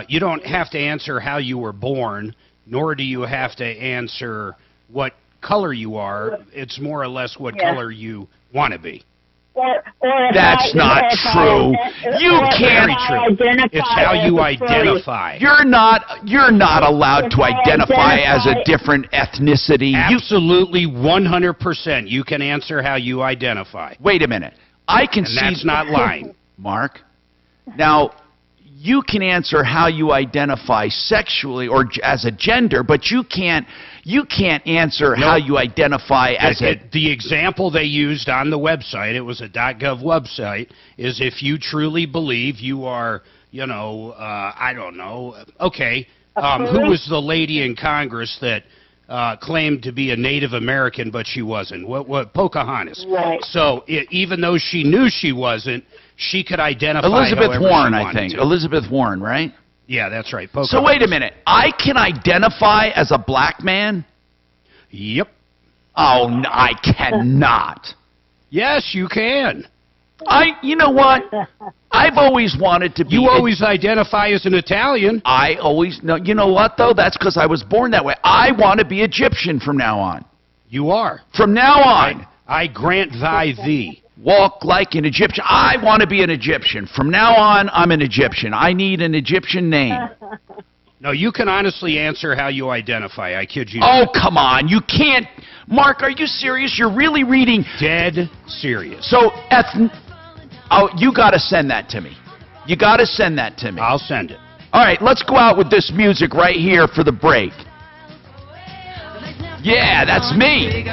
You don't have to answer how you were born, nor do you have to answer what color you are. It's more or less what color you want to be. That's not true. You can't. It's how you identify. You're not allowed to identify as a different ethnicity. Absolutely, 100%. You can answer how you identify. Wait a minute. I can and see that's not lying. Mark. Now, you can answer how you identify sexually or as a gender, but you can't answer how you identify as the example they used on the website, it was a .gov website, is if you truly believe you are, I don't know, okay, who was the lady in Congress that claimed to be a Native American, but she wasn't? What Pocahontas. Right. So even though she knew she wasn't, she could identify Elizabeth Warren, she I think. to. Elizabeth Warren, right? Yeah, that's right. Pocahontas. So wait a minute. I can identify as a black man? Yep. Oh, I cannot. Yes, you can. You know what? I've always wanted to be. You always identify as an Italian. No, you know what, though? That's because I was born that way. I want to be Egyptian from now on. You are. From now on. I grant thee. Walk like an Egyptian. I want to be an Egyptian. From now on, I'm an Egyptian. I need an Egyptian name. No, you can honestly answer how you identify. I kid you Oh, not. come on. You can't. Mark, are you serious? You're really reading. Dead serious. So, you got to send that to me. You got to send that to me. I'll send it. All right, let's go out with this music right here for the break. Yeah, that's me.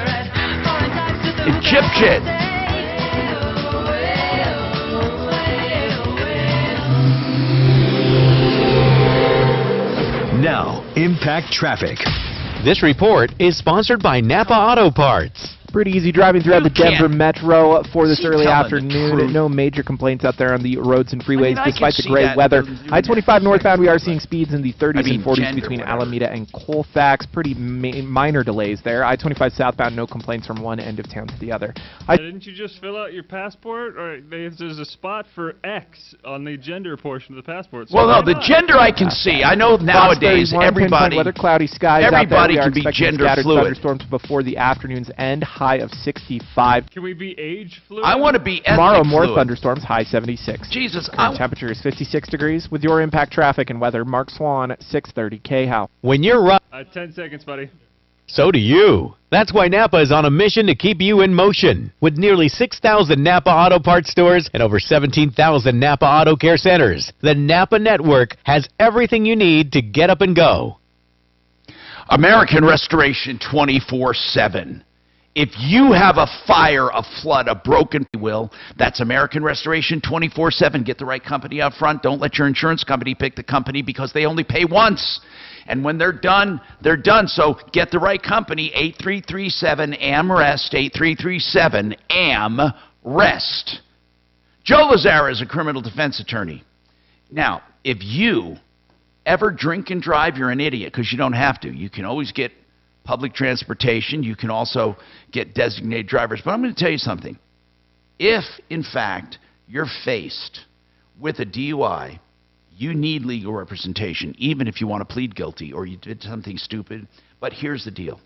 Egyptian. Now, impact traffic. This report is sponsored by Napa Auto Parts. Pretty easy driving throughout the Denver Metro for this early telling the afternoon. truth. No major complaints out there on the roads and freeways I despite can the see great that. weather. I-25 northbound, we are seeing speeds in the 30s and 40s gender, between whatever. Alameda and Colfax. Pretty minor delays there. I-25 southbound, no complaints from one end of town to the other. Didn't you just fill out your passport? Or there's a spot for X on the gender portion of the passport. So Well, no, why the not? gender I can see. I know nowadays everybody. Weather, cloudy skies everybody out there. can be We are expecting gender scattered fluid. thunderstorms before the afternoon's end. High of 65. Can we be age fluid? I want to be ethnic Tomorrow, more fluid. thunderstorms, high 76. Jesus, Current temperature is 56 degrees. With your impact traffic and weather, Mark Swan, 630 KHOW. When you're 10 seconds, buddy. so do you. That's why Napa is on a mission to keep you in motion. With nearly 6,000 Napa Auto Parts stores and over 17,000 Napa Auto Care centers, the Napa Network has everything you need to get up and go. American Restoration 24/7. If you have a fire, a flood, a broken will, that's American Restoration 24/7. Get the right company up front. Don't let your insurance company pick the company because they only pay once. And when they're done, they're done. So get the right company, 8337-AM-REST, 8337-AM-REST. Joe Lazara is a criminal defense attorney. Now, if you ever drink and drive, you're an idiot because you don't have to. You can always get public transportation. You can also get designated drivers. But I'm going to tell you something. If, in fact, you're faced with a DUI, you need legal representation, even if you want to plead guilty or you did something stupid. But here's the deal.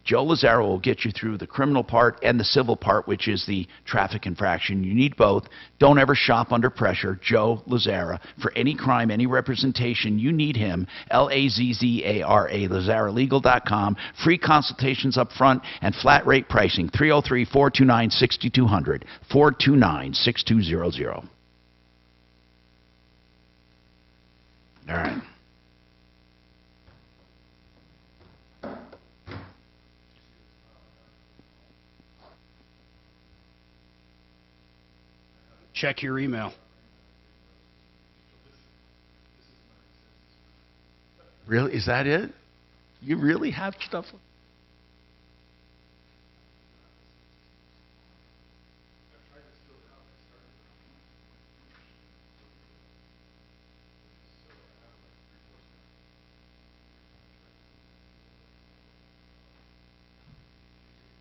Joe Lazaro will get you through the criminal part and the civil part, which is the traffic infraction. You need both. Don't ever shop under pressure. Joe Lazaro. For any crime, any representation, you need him. Lazzara, LazzaraLegal.com. Free consultations up front and flat rate pricing. 303-429-6200. 429-6200. All right. Check your email. Really? Is that it? You really have stuff?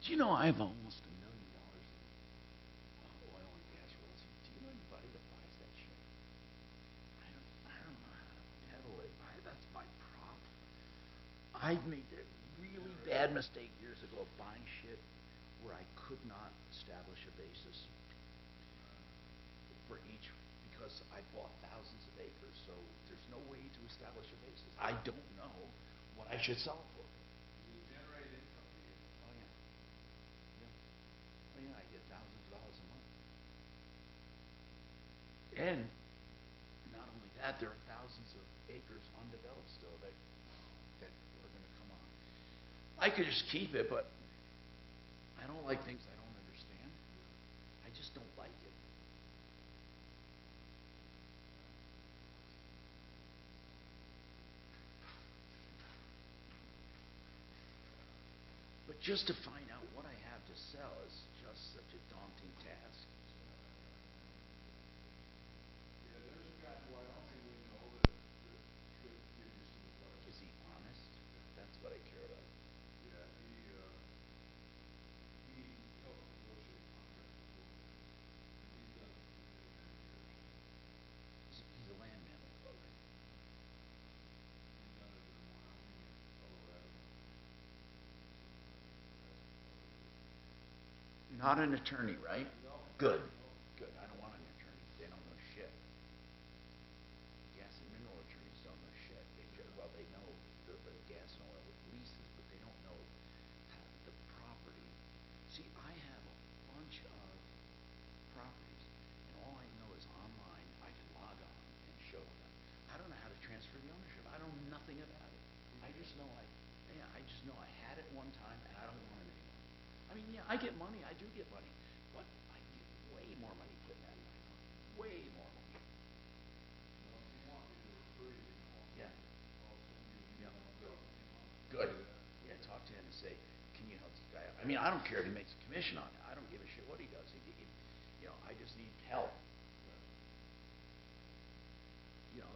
Do you know I have almost $1 million of oil and gas royalties? Do you know anybody that buys that shit? I don't know how to peddle it. That's my problem. I made a really bad mistake years ago of buying shit where I could not establish a basis for each because I bought thousands of acres, so there's no way to establish a basis. I don't know what I should sell it for. You generate income. Oh, yeah. Oh, yeah, I get thousands of dollars a month. And not only that, there are thousands of acres undeveloped still that are going to come on. I could just keep it, but I don't like things I don't understand. I just don't like it. But just to find out what I have to sell is just such a daunting task. Is he honest? That's what I care about. He's a landman. Not an attorney, right? Good. Good. I don't want an attorney. They don't know shit. Gas and mineral attorneys don't know shit. They know the gas and oil leases, but they don't know the property. See, I have a bunch of properties, and all I know is online I can log on and show them. I don't know how to transfer the ownership. I don't know nothing about it. I just know I had it one time, and I don't want it anymore. I mean, yeah, I get money. I do get money. But I get way more money putting that in my phone. Way more money. Yeah. Yeah. Good. Yeah, talk to him and say, can you help this guy out? I mean, I don't care if he makes a commission on it. I don't give a shit what he does. I just need help. If he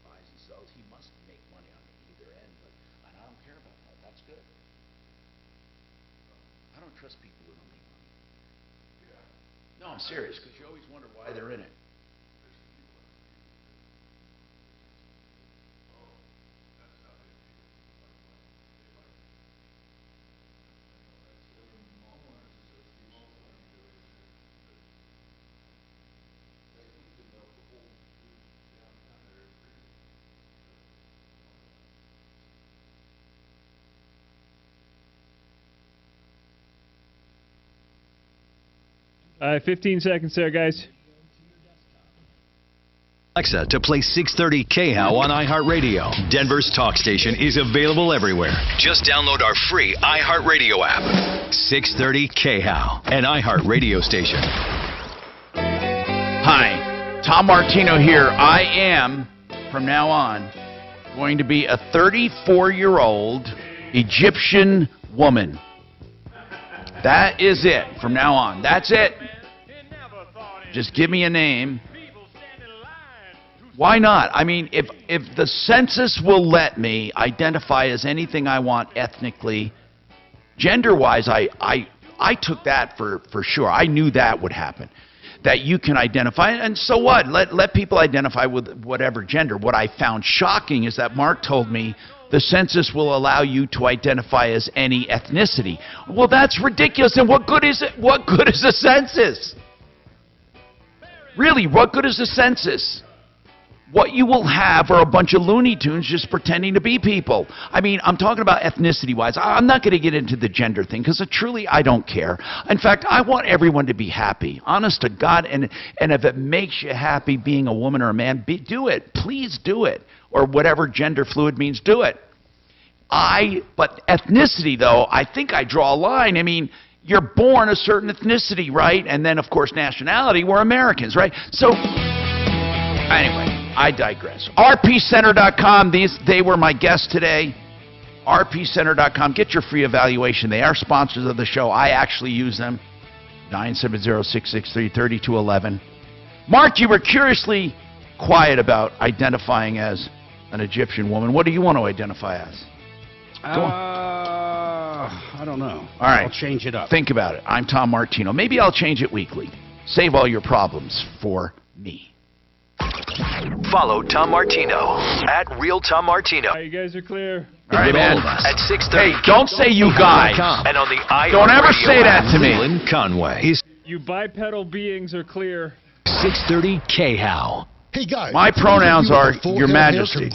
buys and sells, he must make money on either end. And I don't care about that. That's good. I don't trust people who don't make money. No, I'm serious, because you always wonder why they're in it. All right, 15 seconds there, guys. Alexa to play 630 KHOW on iHeartRadio. Denver's talk station is available everywhere. Just download our free iHeartRadio app. 630 KHOW, an iHeartRadio station. Hi, Tom Martino here. I am, from now on, going to be a 34-year-old Egyptian woman. That is it from now on. That's it. Just give me a name. Why not? I mean, if the census will let me identify as anything I want ethnically, gender-wise, I took that for sure. I knew that would happen, that you can identify. And so what? Let people identify with whatever gender. What I found shocking is that Mark told me the census will allow you to identify as any ethnicity. Well, that's ridiculous. And what good is it? What good is a census? Really, what good is a census? What you will have are a bunch of Looney Tunes just pretending to be people. I mean, I'm talking about ethnicity-wise. I'm not going to get into the gender thing because truly I don't care. In fact, I want everyone to be happy. Honest to God. And if it makes you happy being a woman or a man, do it. Please do it. Or whatever gender fluid means, do it. But ethnicity, though, I think I draw a line. I mean, you're born a certain ethnicity, right? And then, of course, nationality. We're Americans, right? So, anyway, I digress. rpcenter.com, they were my guests today. rpcenter.com, get your free evaluation. They are sponsors of the show. I actually use them. 970-663-3211. Mark, you were curiously quiet about identifying as an Egyptian woman. What do you want to identify as? I don't know. All right. I'll change it up. Think about it. I'm Tom Martino. Maybe I'll change it weekly. Save all your problems for me. Follow Tom Martino at Real Tom Martino. All right, you guys are clear. All right, man. At 6:30. Hey, don't say you guys. And on the Don't ever say that to me. Leland Conway. You bipedal beings are clear. 630 KHOW. Hey guys, my pronouns are Your Majesty.